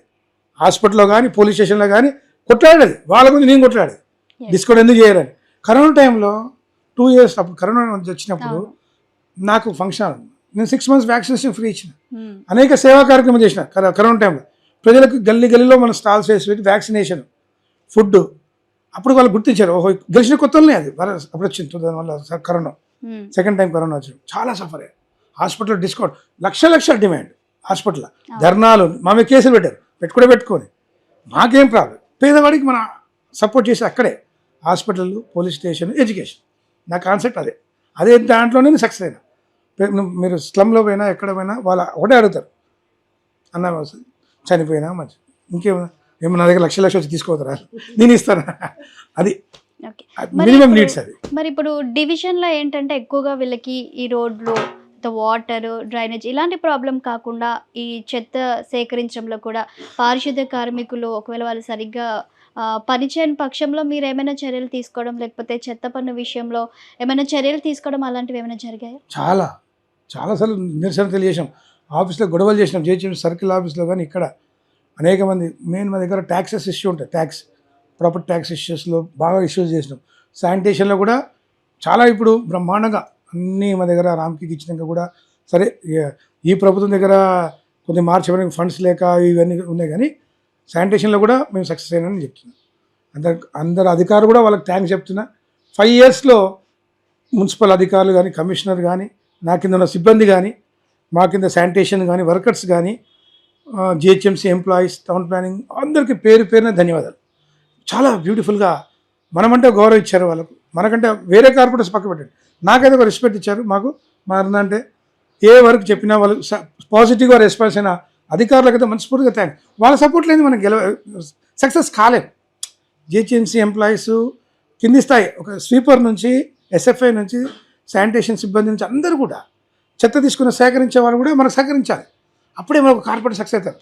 హాస్పిటల్లో కానీ పోలీస్ స్టేషన్లో కానీ కొట్లాడేది, వాళ్ళ గురించి నేను కొట్లాడేది, డిస్కౌంట్ ఎందుకు చేయరని. కరోనా టైంలో 2 years అప్పుడు కరోనా వచ్చినప్పుడు నాకు ఫంక్షన్, నేను 6 months వ్యాక్సినేషన్ ఫ్రీ ఇచ్చిన, అనేక సేవా కార్యక్రమం చేసిన కరోనా టైంలో. ప్రజలకు గల్లీలో మన స్టాల్స్ వేసి పెట్టి వ్యాక్సినేషన్, ఫుడ్, అప్పుడు వాళ్ళు గుర్తించారు, ఓహో గెలిచిన కొత్తలోనే అది అప్పుడు వచ్చింది. దానివల్ల కరోనా సెకండ్ టైం కరోనా వచ్చింది, చాలా సఫర్ అయ్యారు. హాస్పిటల్ డిస్కౌంట్ లక్షల డిమాండ్, హాస్పిటల్ ధర్నాలు, మా మీద కేసులు పెట్టారు, పెట్టుకొని మాకేం ప్రాబ్లం. పేదవాడికి మన సపోర్ట్ చేసి అక్కడే హాస్పిటల్, పోలీస్ స్టేషన్, ఎడ్యుకేషన్, నా కాన్సెప్ట్ అదే దాంట్లోనే నేను సక్సెస్ అయినా. మీరు స్లమ్లో పోయినా ఎక్కడ పోయినా వాళ్ళు ఒకటే అడుగుతారు, అన్న చనిపోయినా మంచి ఇంకేమన్నా ఏమో నా దగ్గర లక్షలు వచ్చి తీసుకోతారా, నేను ఇస్తాను. అది మినిమం నీడ్స్. అది మరి ఇప్పుడు డివిజన్లో ఏంటంటే ఎక్కువగా వీళ్ళకి ఈ రోడ్లు, వాటర్, డ్రైనేజ్ ఇలాంటి ప్రాబ్లం కాకుండా ఈ చెత్త సేకరించడంలో కూడా పారిశుద్ధ్య కార్మికులు ఒకవేళ వాళ్ళు సరిగ్గా పనిచేయని పక్షంలో మీరు ఏమైనా చర్యలు తీసుకోవడం, లేకపోతే చెత్త పన్ను విషయంలో ఏమైనా చర్యలు తీసుకోవడం అలాంటివి ఏమైనా జరిగాయా? చాలాసార్లు నిరసన తెలియజేసాం, ఆఫీస్లో గొడవలు చేసినాం, జేహెచ్ఎంసీ సర్కిల్ ఆఫీస్లో కానీ ఇక్కడ అనేక మంది. మెయిన్ మా దగ్గర ట్యాక్సెస్ ఇష్యూ ఉంటాయి, ప్రాపర్టీ ట్యాక్స్ ఇష్యూస్లో బాగా ఇష్యూస్ చేసినాం. శానిటేషన్లో కూడా చాలా ఇప్పుడు బ్రహ్మాండంగా అన్నీ మా దగ్గర రామ్కి ఇచ్చినాక కూడా సరే, ఈ ప్రభుత్వం దగ్గర కొన్ని మార్చడానికి ఫండ్స్ లేక ఇవన్నీ ఉన్నాయి, కానీ శానిటేషన్లో కూడా మేము సక్సెస్ అయినామని చెప్తున్నాం. అందరు అధికారులు కూడా వాళ్ళకి థ్యాంక్స్ చెప్తున్నా. 5 yearsలో మున్సిపల్ అధికారులు కానీ, కమిషనర్ కానీ, నా కింద ఉన్న సిబ్బంది కానీ, మా కింద శానిటేషన్ కానీ, వర్కర్స్ కానీ, జిహెచ్ఎంసీ ఎంప్లాయీస్, టౌన్ ప్లానింగ్ అందరికీ పేరు పేరున ధన్యవాదాలు. చాలా బ్యూటిఫుల్గా మనమంటే గౌరవం ఇచ్చారు వాళ్ళకు, మనకంటే వేరే కార్పొరేటర్స్ పక్క పెట్టండి, నాకైతే ఒక రెస్పెక్ట్ ఇచ్చారు. మాకు అంటే ఏ వర్క్ చెప్పినా వాళ్ళు పాజిటివ్గా రెస్పాన్స్ అయినా అధికారులకైతే మనస్ఫూర్తిగా థ్యాంక్స్. వాళ్ళ సపోర్ట్ లేదు మనకి సక్సెస్ కాలేం. జిహెచ్ఎంసీ ఎంప్లాయీస్ కింది స్థాయి, ఒక స్వీపర్ నుంచి, ఎస్ఎఫ్ఐ నుంచి, శానిటేషన్ సిబ్బంది నుంచి అందరూ కూడా చెత్త తీసుకుని సేకరించే వాళ్ళు కూడా మనకు సహకరించాలి. అప్పుడే మనకు కార్పొరేట్ సక్సెస్ అవుతారు.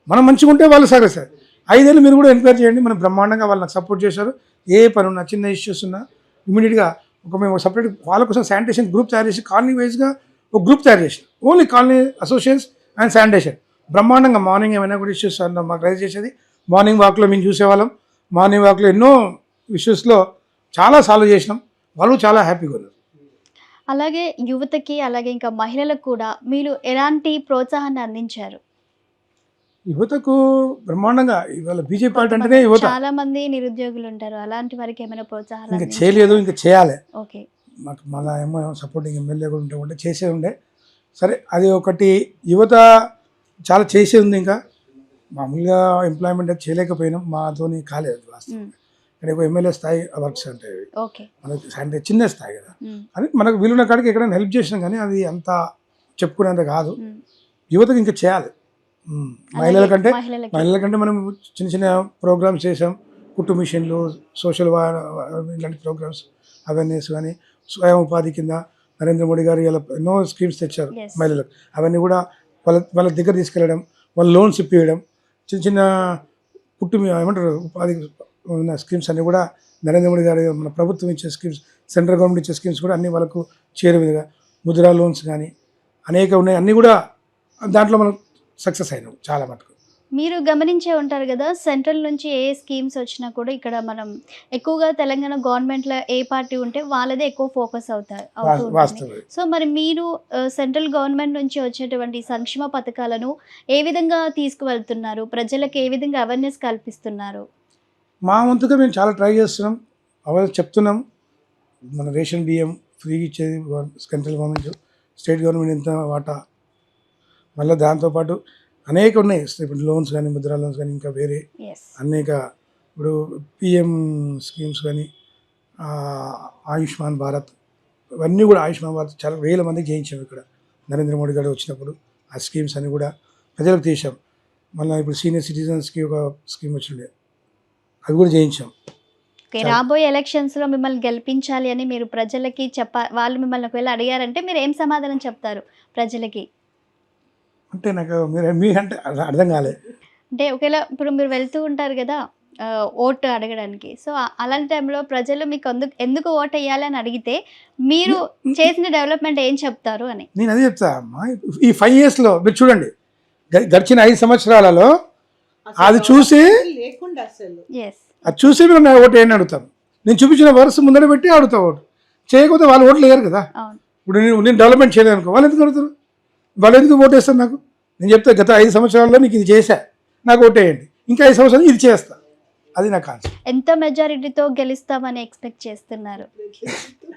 మనం మంచిగా ఉంటే వాళ్ళు సహకరిస్తారు. 5 ఏళ్ళు మీరు కూడా ఎంక్వైరీ చేయండి, మనం బ్రహ్మాండంగా వాళ్ళు నాకు సపోర్ట్ చేశారు. ఏ పని ఉన్నా, చిన్న ఇష్యూస్ ఉన్నా ఇమీడియట్గా మేము సపరేట్ వాళ్ళ కోసం శానిటేషన్ గ్రూప్ తయారు చేసి, కాలనీ వైజ్గా ఒక గ్రూప్ తయారు చేసి, only colony associations and sanitation బ్రహ్మాండంగా మార్నింగ్ ఏమైనా కూడా ఇష్యూస్ మాకు రైజ్ చేసేది. మార్నింగ్ వాక్లో మేము చూసేవాళ్ళం, మార్నింగ్ వాక్లో ఎన్నో ఇష్యూస్లో చాలా సాల్వ్ చేసినాం, వాళ్ళు చాలా హ్యాపీగా ఉన్నారు. అలాగే యువతకి, అలాగే ఇంకా మహిళలకు కూడా మీరు ఎలాంటి ప్రోత్సాహాన్ని అందించారు? యువతకు బ్రహ్మాండంగా ఇవాళ బీజేపీ పార్టీ అంటేనే యువత. చాలా మంది నిరుద్యోగులు ఉంటారు, అలాంటి వారికి ఏమైనా ప్రోత్సాహాలు ఇంకా చేయలేదు, ఇంకా చేయాలి. ఓకే, మాకు మళ్ళీ ఏమో సపోర్టింగ్ ఎమ్మెల్యే కూడా ఉంటే చేసే ఉండే. సరే, అది ఒకటి యువత చాలా చేసే ఉంది. ఇంకా మామూలుగా ఎంప్లాయ్మెంట్ అయితే చేయలేకపోయినాం, మాతోని కాలేదు వాస్తవం. ఇక్కడ ఎమ్మెల్యే స్థాయి వర్క్స్ అంటే మనకి అంటే చిన్న స్థాయి కదా, అని మనకు వీలున్న కాడికి ఎక్కడైనా హెల్ప్ చేసినాం, కానీ అది అంత చెప్పుకునేంత కాదు. యువతకు ఇంకా చేయాలి. మహిళల కంటే మనం చిన్న చిన్న ప్రోగ్రామ్స్ చేసాం, కుట్టు మిషన్లు, సోషల్ ఇలాంటి ప్రోగ్రామ్స్, అవేర్నెస్ కానీ, స్వయం ఉపాధి కింద నరేంద్ర మోడీ గారు ఇలా ఎన్నో స్కీమ్స్ తెచ్చారు మహిళలకు. అవన్నీ కూడా వాళ్ళ దగ్గర తీసుకెళ్ళడం, వాళ్ళ లోన్స్ ఇప్పించడం, చిన్న చిన్న ఏమంటారు ఉపాధి ఉన్న స్కీమ్స్ అన్నీ కూడా నరేంద్ర మోడీ గారి మన ప్రభుత్వం ఇచ్చే స్కీమ్స్, సెంట్రల్ గవర్నమెంట్ ఇచ్చే స్కీమ్స్ కూడా అన్ని వాళ్ళకు చేరే విధంగా ముద్రా లోన్స్ కానీ అనేక ఉన్నాయి. అన్నీ కూడా దాంట్లో మనం సక్సెస్ అయినాం చాలా మటుకు. మీరు గమనించే ఉంటారు కదా, సెంట్రల్ నుంచి ఏ స్కీమ్స్ వచ్చినా కూడా ఇక్కడ మనం ఎక్కువగా తెలంగాణ గవర్నమెంట్లో ఏ పార్టీ ఉంటే వాళ్ళదే ఎక్కువ ఫోకస్ అవుతూ ఉంటుంది. వాస్తవం. సో మరి మీరు సెంట్రల్ గవర్నమెంట్ నుంచి వచ్చేటువంటి సంక్షేమ పథకాలను ఏ విధంగా తీసుకువెళ్తున్నారు, ప్రజలకు ఏ విధంగా అవేర్నెస్ కల్పిస్తున్నారు? మా వంతుగా మేము చాలా ట్రై చేస్తున్నాం, అవన్నీ చెప్తున్నాం. మన రేషన్ బియ్యం ఫ్రీ ఇచ్చేది సెంట్రల్ గవర్నమెంట్, స్టేట్ గవర్నమెంట్ ఎంత వాటా, మళ్ళీ దాంతోపాటు అనేక ఉన్నాయి. ఇప్పుడు లోన్స్ కానీ, ముద్రా లోన్స్ కానీ, ఇంకా వేరే అనేక ఇప్పుడు పిఎం స్కీమ్స్ కానీ, ఆయుష్మాన్ భారత్, ఇవన్నీ కూడా ఆయుష్మాన్ భారత్ చాలా వేల మందికి చేయించాం ఇక్కడ నరేంద్ర మోడీ గారు వచ్చినప్పుడు. ఆ స్కీమ్స్ అన్నీ కూడా ప్రజలకు తీసాం. మళ్ళీ ఇప్పుడు సీనియర్ సిటిజన్స్కి ఒక స్కీమ్ వచ్చిండే, అవి కూడా చేయించాం. రాబోయే ఎలక్షన్స్లో మిమ్మల్ని గెలిపించాలి అని మీరు ప్రజలకి వాళ్ళు మిమ్మల్ని ఒకవేళ అడిగారంటే మీరు ఏం సమాధానం చెప్తారు ప్రజలకి? అంటే నాకు మీకంటే అర్థం కాలేదు. అంటే ఒకవేళ ఇప్పుడు మీరు వెళ్తూ ఉంటారు కదా ఓటు అడగడానికి, సో అలాంటి టైంలో ప్రజలు మీకు ఎందుకు ఓటు వేయాలి అని అడిగితే మీరు చేసిన డెవలప్మెంట్ ఏం చెప్తారు అని? నేను అదే చెప్తా అమ్మా. ఈ 5 yearsలో మీరు చూడండి, గడిచిన 5 సంవత్సరాలలో అది చూసి లేకుండా అసలు అది చూసి మీరు నా ఓటు ఏంటి అడుగుతాను. నేను చూపించిన వరుస ముందర పెట్టి అడుగుతా ఓటు. చేయకపోతే వాళ్ళు ఓట్లు వేయరు కదా. ఇప్పుడు నేను డెవలప్మెంట్ చేయలేదు అనుకో, వాళ్ళు ఎందుకు అడుగుతారు? వాళ్ళు ఎందుకు ఓటు వేస్తారు నాకు? నేను చెప్తా గత 5 సంవత్సరాల్లో మీకు ఇది చేశా, నాకు ఓటు వేయండి, ఇంకా 5 సంవత్సరాలు ఇది చేస్తా. అది నా కాన్సెప్ట్. ఎంత మెజారిటీతో గెలుస్తామని ఎక్స్పెక్ట్ చేస్తున్నారు?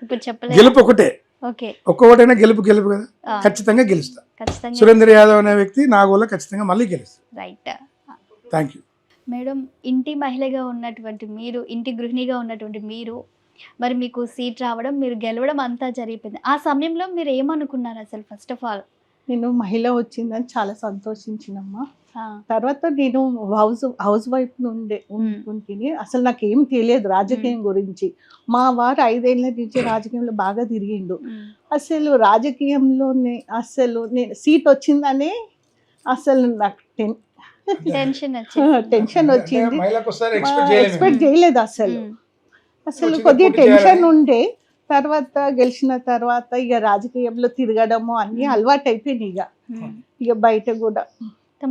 ఇప్పుడు చెప్పలేదు. గెలుపు ఒకటే, ఓకే, ఒక్క ఓటైనా గెలుపు కదా. ఖచ్చితంగా గెలుస్తా. సురేంద్ర యాదవ్ అనే వ్యక్తి నాగోల్లో ఖచ్చితంగా మళ్ళీ గెలుస్తా. Right, thank you madam. ఇంటి మహిళగా ఉన్నటువంటి మీరు, ఇంటి గృహిణిగా ఉన్నటువంటి మీరు, మరి మీకు సీట్ రావడం, మీరు గెలవడం అంతా జరిగిపోయింది. ఆ సమయంలో మీరు ఏమనుకున్నారు అసలు? ఫస్ట్ ఆఫ్ ఆల్ నేను మహిళ వచ్చిందని చాలా సంతోషించినమ్మా. తర్వాత నేను హౌస్ వైఫ్ నుండే ఉంటుంది. అసలు నాకేం తెలియదు రాజకీయం గురించి. మా వారు 5 ఏళ్ళ నుంచి రాజకీయంలో బాగా తిరిగిండు. అసలు రాజకీయంలోనే అసలు నేను సీట్ వచ్చిందనే అసలు నాకు టెన్షన్ వచ్చింది. ఎక్స్పెక్ట్ చేయలేదు అసలు కొద్దిగా టెన్షన్ ఉండే. తర్వాత గెలిచిన తర్వాత ఇక రాజకీయంలో తిరగడము అన్నీ అలవాటు అయిపోయినాయి. ఇక బయట కూడా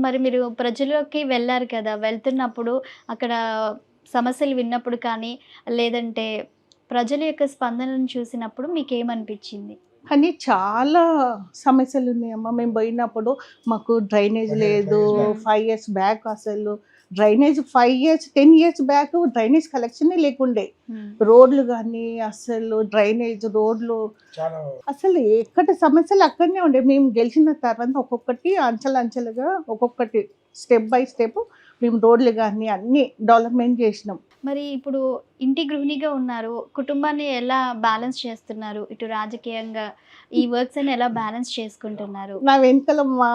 మరి మీరు ప్రజల్లోకి వెళ్ళారు కదా, వెళ్తున్నప్పుడు అక్కడ సమస్యలు విన్నప్పుడు కానీ, లేదంటే ప్రజల యొక్క స్పందనను చూసినప్పుడు మీకు ఏమనిపించింది? కానీ చాలా సమస్యలు ఉన్నాయమ్మా. మేము పోయినప్పుడు మాకు డ్రైనేజ్ లేదు. 5 years బ్యాక్ అసలు drainage 5 years 10 years back drainage కలెక్షనే లేకుండే. రోడ్లు కానీ అసలు డ్రైనేజ్ రోడ్లు అసలు ఎక్కడ సమస్యలు అక్కడనే ఉండే. మేము గెలిచిన తర్వాత ఒక్కొక్కటి అంచెలుగా ఒక్కొక్కటి స్టెప్ బై స్టెప్ మేము రోడ్లు కానీ అన్నీ డెవలప్మెంట్ చేసినాం. మరి ఇప్పుడు ఇంటి గృహిణిగా ఉన్నారు, కుటుంబాన్ని ఎలా బ్యాలెన్స్ చేస్తున్నారు? ఇటు రాజకీయంగా ఈ వర్క్స్ అని ఎలా బ్యాలెన్స్ చేసుకుంటున్నారు? నా వెనకాల మా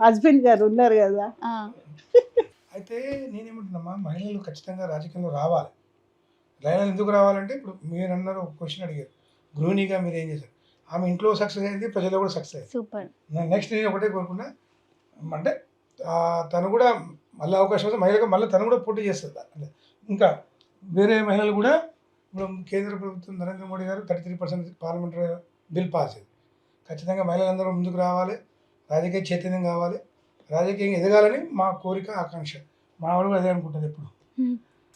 హస్బెండ్ గారు ఉన్నారు కదా. అయితే నేనేమంటున్నామా, మహిళలు ఖచ్చితంగా రాజకీయంలో రావాలి. మహిళలు ఎందుకు రావాలంటే, ఇప్పుడు మీరు అన్నారు, ఒక క్వశ్చన్ అడిగారు, గృహిణిగా మీరు ఏం చేశారు? ఆమె ఇంట్లో సక్సెస్ అయింది, ప్రజల్లో కూడా సక్సెస్ అయింది. సూపర్. నెక్స్ట్ నేను ఒకటే కోరుకున్నా, అంటే తను కూడా మళ్ళీ అవకాశం వస్తే మహిళగా మళ్ళీ తను కూడా పోటీ చేస్తుంది. ఇంకా వేరే మహిళలు కూడా, ఇప్పుడు కేంద్ర ప్రభుత్వం నరేంద్ర మోడీ గారు 33% పార్లమెంటరీ బిల్ పాస్ అయింది. ఖచ్చితంగా మహిళలందరూ ముందుకు రావాలి, రాజకీయ చైతన్యం కావాలి, రాజకీయంగా ఎదగాలని మా కోరిక, ఆకాంక్ష. మా వాళ్ళు కూడా అదే అనుకుంటుంది ఎప్పుడు.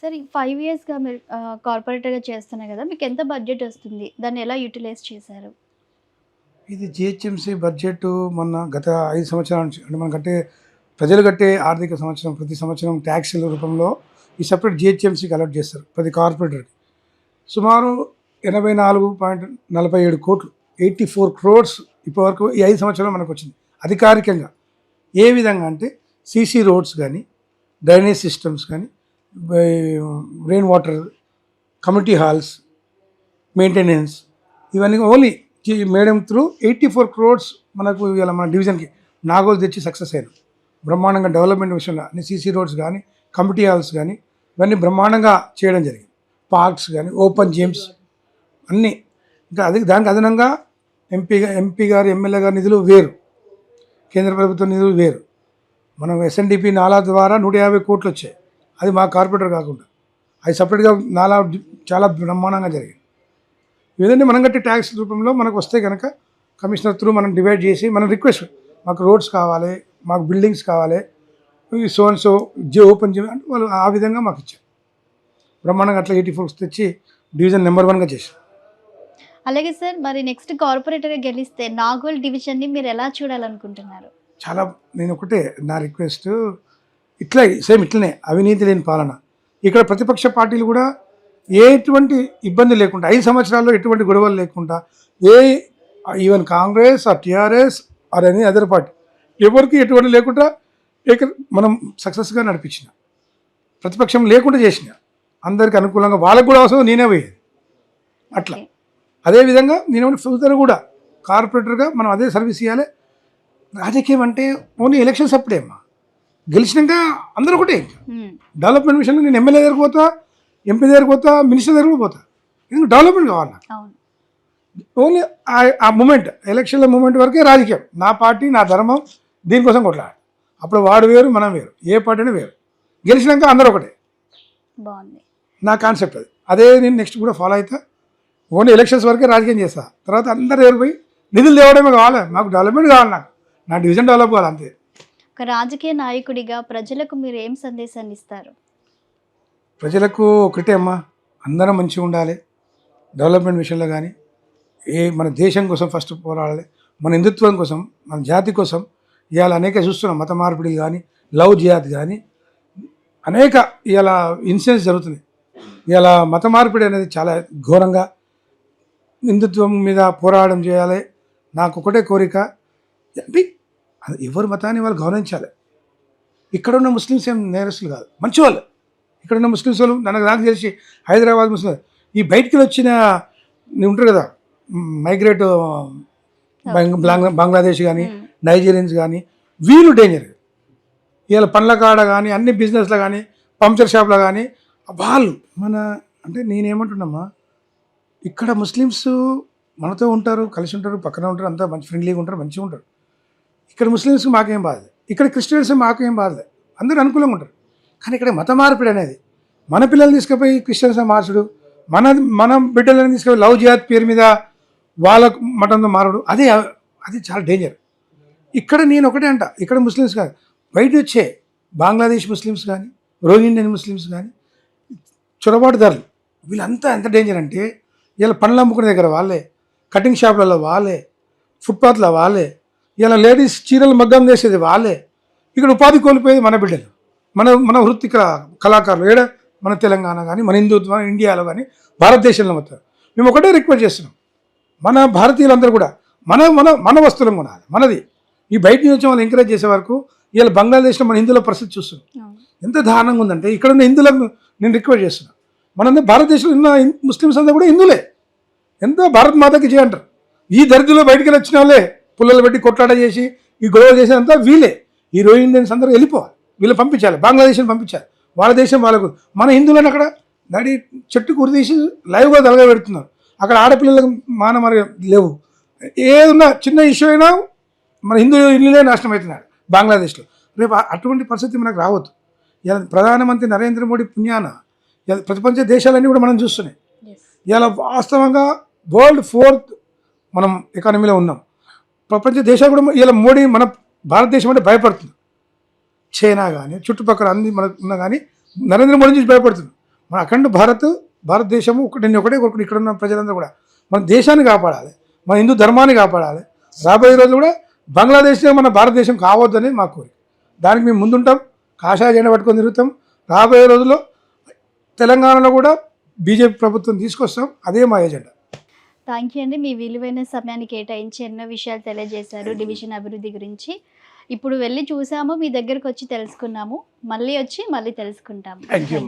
సరే, 5 yearsగా మీరు కార్పొరేటర్గా చేస్తున్నారు కదా, మీకు ఎంత బడ్జెట్ వస్తుంది? దాన్ని ఎలా యూటిలైజ్ చేశారు? ఇది జిహెచ్ఎంసీ బడ్జెట్ మొన్న గత 5 సంవత్సరాల నుంచి, అంటే మనం ప్రజలు కట్టే ఆర్థిక సంవత్సరం ప్రతి సంవత్సరం ట్యాక్స్ల రూపంలో ఈ సపరేట్ జిహెచ్ఎంసీకి అలర్ట్ చేస్తారు ప్రతి కార్పొరేటర్కి. సుమారు 84.47 కోట్లు, 84 crores ఇప్పటివరకు ఈ 5 సంవత్సరాలు మనకు వచ్చింది అధికారికంగా. ఏ విధంగా అంటే సీసీ రోడ్స్ కానీ, డ్రైనేజ్ సిస్టమ్స్ కానీ, rain water, community halls maintenance, ఇవన్నీ ఓన్లీ మేడం త్రూ 84 crores మనకు ఇవాళ మన డివిజన్కి నాగోల్ తెచ్చి సక్సెస్ అయినాం. బ్రహ్మాండంగా డెవలప్మెంట్ విషయంలో అన్ని సీసీ రోడ్స్ కానీ, కమ్యూనిటీ హాల్స్ కానీ ఇవన్నీ బ్రహ్మాండంగా చేయడం జరిగింది. పార్క్స్ కానీ, ఓపెన్ జిమ్స్ అన్నీ. ఇంకా దానికి అదనంగా ఎంపీ గారు, ఎమ్మెల్యే గారి నిధులు వేరు, కేంద్ర ప్రభుత్వ నిధులు వేరు. మనం ఎస్ఎన్డిపి నాలా ద్వారా 150 కోట్లు వచ్చాయి. అది మా కార్పొరేటర్ కాకుండా అది సపరేట్గా నాలా చాలా బ్రహ్మాండంగా జరిగింది. ఏదంటే మనం కట్టే ట్యాక్స్ రూపంలో మనకు వస్తే కనుక కమిషనర్ త్రూ మనం డివైడ్ చేసి మనం రిక్వెస్ట్ మాకు రోడ్స్ కావాలి, మాకు బిల్డింగ్స్ కావాలి, ఈ సో అండ్ సో ఓపెన్ చేయాలి అంటే వాళ్ళు ఆ విధంగా మాకు ఇచ్చారు. బ్రహ్మాండంగా అట్లా 84 తెచ్చి డివిజన్ నెంబర్ 1గా చేశారు. అలాగే సార్, మరి నెక్స్ట్ కార్పొరేటర్గా గెలిస్తే నాగోల్ డివిజన్ని మీరు ఎలా చూడాలనుకుంటున్నారు? చాలా నేను ఒకటే నా రిక్వెస్ట్, ఇట్లా సేమ్ ఇట్లనే అవినీతి లేని పాలన. ఇక్కడ ప్రతిపక్ష పార్టీలు కూడా ఎటువంటి ఇబ్బంది లేకుండా 5 సంవత్సరాల్లో ఎటువంటి గొడవలు లేకుండా even Congress or TRS or any other party ఎవరికి ఎటువంటి లేకుండా మనం సక్సెస్గా నడిపించిన, ప్రతిపక్షం లేకుండా చేసిన, అందరికి అనుకూలంగా వాళ్ళకు కూడా అవసరం నేనే పోయేది. అట్లా అదేవిధంగా నేను ఫ్యూచర్ కూడా కార్పొరేటర్గా మనం అదే సర్వీస్ ఇవ్వాలి. రాజకీయం అంటే ఓన్లీ ఎలక్షన్స్ అప్పుడే అమ్మా, గెలిచినాక అందరూ ఒకటే. డెవలప్మెంట్ విషయంలో నేను ఎమ్మెల్యే దగ్గరికి పోతా, ఎంపీ దగ్గరికి పోతా, మినిస్టర్ దగ్గరికి పోతా. ఎందుకంటే డెవలప్మెంట్ కావాలి నాకు. ఓన్లీ ఆ మూమెంట్ ఎలక్షన్ల మూమెంట్ వరకే రాజకీయం. నా పార్టీ, నా ధర్మం, దీనికోసం కొట్లాడాలి. అప్పుడు వాడు వేరు, మనం వేరు, ఏ పార్టీ అయినా వేరు. గెలిచినాక అందరూ ఒకటే. బాగుంది నా కాన్సెప్ట్ అది. అదే నేను నెక్స్ట్ కూడా ఫాలో అవుతా. ఓన్లీ ఎలక్షన్స్ వరకే రాజకీయం చేస్తా. తర్వాత అందరు ఎవరు పోయి నిధులు తేవడమే కావాలి. నాకు డెవలప్మెంట్ కావాలి, నాకు నా డివిజన్ డెవలప్ కావాలి, అంతే. ఒక రాజకీయ నాయకుడిగా ప్రజలకు మీరు ఏం సందేశాన్ని ఇస్తారు? ప్రజలకు ఒకటే అమ్మా, అందరం మంచిగా ఉండాలి. డెవలప్మెంట్ విషయంలో కానీ మన దేశం కోసం ఫస్ట్ పోరాడాలి, మన హిందుత్వం కోసం, మన జాతి కోసం. ఇవాళ అనేక చూస్తున్నాం, మత మార్పిడిలు కానీ, లవ్ జిహాద్ కానీ అనేక ఇవాళ ఇన్సిడెంట్స్ జరుగుతున్నాయి. ఇవాళ మత మార్పిడి అనేది చాలా ఘోరంగా, హిందుత్వం మీద పోరాటం చేయాలి. నాకు ఒకటే కోరిక, ఎవరి మతాన్ని వాళ్ళు గౌరవించాలి. ఇక్కడ ఉన్న ముస్లిమ్స్ ఏం నేరస్తులు కాదు, మంచివాళ్ళు. ఇక్కడ ఉన్న ముస్లిమ్స్ వాళ్ళు నాకు తెలిసి హైదరాబాద్ ముస్లిం ఈ బయటికి వచ్చిన ఉంటారు కదా మైగ్రేట్ బంగ్లాదేశ్ కానీ, నైజీరియన్స్ కానీ, వీళ్ళు డేంజర్. ఇవాళ పండ్ల కాడ కానీ, అన్ని బిజినెస్లో కానీ, పంక్చర్ షాప్లో కానీ వాళ్ళు మన అంటే నేనేమంటున్నామా, ఇక్కడ ముస్లిమ్స్ మనతో ఉంటారు, కలిసి ఉంటారు, పక్కన ఉంటారు, అంతా మంచి ఫ్రెండ్లీగా ఉంటారు, మంచిగా ఉంటారు. ఇక్కడ ముస్లిమ్స్కి మాకేం బాధ, ఇక్కడ క్రిస్టియన్స్ మాకేం బాధ, అందరూ అనుకూలంగా ఉంటారు. కానీ ఇక్కడ మత మార్పిడి అనేది, మన పిల్లల్ని తీసుకుపోయి క్రిస్టియన్స్ మార్చుడు, మన బిడ్డలను తీసుకుపోయి లవ్ జిహాద్ పేరు మీద వాళ్ళ మతంతో మారడు, అది చాలా డేంజర్. ఇక్కడ నేను ఒకటే అంట, ఇక్కడ ముస్లిమ్స్ కాదు, బయట వచ్చే బంగ్లాదేశ్ ముస్లిమ్స్ కానీ, రోహింగ్యన్ ముస్లిమ్స్ కానీ, చొరబాటుదారులు, వీళ్ళంతా ఎంత డేంజర్ అంటే ఇలా పండ్లు అమ్ముకునే దగ్గర వాళ్ళే, కటింగ్ షాప్లలో వాళ్ళే, ఫుట్పాత్లో వాళ్ళే, ఇలా లేడీస్ చీరలు మగ్గం చేసేది వాళ్ళే. ఇక్కడ ఉపాధి కోల్పోయేది మన బిడ్డలు, మన వృత్తి కళాకారులు. ఏడ మన తెలంగాణ కానీ, మన హిందుత్వం ఇండియాలో కానీ, భారతదేశంలో మొత్తం మేము ఒకటే రిక్వెస్ట్ చేస్తున్నాం, మన భారతీయులందరూ కూడా మన మన మన వస్తువులను కొనాలి, మనది. ఈ బయట నుంచి వాళ్ళు ఎంకరేజ్ చేసే వరకు ఇలా బంగ్లాదేశ్లో మన హిందువుల పరిస్థితి చూస్తున్నాం ఎంత దారుణంగా ఉందంటే. ఇక్కడ ఉన్న హిందువులకు నేను రిక్వెస్ట్ చేస్తున్నాను, మనందరూ భారతదేశంలో ఉన్న ముస్లిమ్స్ అంతా కూడా హిందువులే, ఎంత భారత్ మాతకి చేయంటారు. ఈ దరిద్రలో బయటికి వచ్చిన వాళ్ళే పుల్లలు పెట్టి కొట్లాట చేసి ఈ గొడవ చేసేదంతా వీళ్ళే. ఈ రోహింగ్యన్స్ అందరూ వెళ్ళిపోవాలి, వీళ్ళు పంపించాలి, బంగ్లాదేశ్ని పంపించాలి, వాళ్ళ దేశం వాళ్ళకు. మన హిందువులను అక్కడ నడి చెట్టుకు ఉరిదీసి లైవ్గా తలగబెడుతున్నారు. అక్కడ ఆడపిల్లలకు మానమర లేవు, ఏదన్నా చిన్న ఇష్యూ అయినా మన హిందూ ఇల్లులే నాశనం అవుతున్నాడు బంగ్లాదేశ్లో. రేపు అటువంటి పరిస్థితి మనకు రావద్దు. ఇలా ప్రధానమంత్రి నరేంద్ర మోడీ పుణ్యాన ప్రపంచ దేశాలన్నీ కూడా మనం చూస్తున్నాయి. ఇలా వాస్తవంగా వరల్డ్ 4th మనం ఎకానమీలో ఉన్నాం. ప్రపంచ దేశాలు కూడా ఇలా మోడీ మన భారతదేశం అంటే భయపడుతుంది. చైనా కానీ, చుట్టుపక్కల అన్ని మనకు ఉన్నా కానీ నరేంద్ర మోడీ నుంచి భయపడుతుంది. మన అఖండ భారతదేశము నేను ఒకటే కోరుకుని ఇక్కడ ఉన్న ప్రజలందరూ కూడా మన దేశాన్ని కాపాడాలి, మన హిందూ ధర్మాన్ని కాపాడాలి. రాబోయే రోజులు కూడా బంగ్లాదేశ్లో మన భారతదేశం కావద్దని మా కోరిక. దానికి మేము ముందుంటాం, కాషాయ జెండా పట్టుకొని తిరుగుతాం. రాబోయే రోజుల్లో తెలంగాణలో కూడా బీజేపీ ప్రభుత్వం తీసుకొస్తాం, అదే మా ఎజెండా. థ్యాంక్ యూ అండి, మీ విలువైన సమయాన్ని కేటాయించి ఎన్నో విషయాలు తెలియజేశారు డివిజన్ అభివృద్ధి గురించి. ఇప్పుడు వెళ్ళి చూసాము, మీ దగ్గరకు వచ్చి తెలుసుకున్నాము, మళ్ళీ వచ్చి మళ్ళీ తెలుసుకుంటాము. Thank you.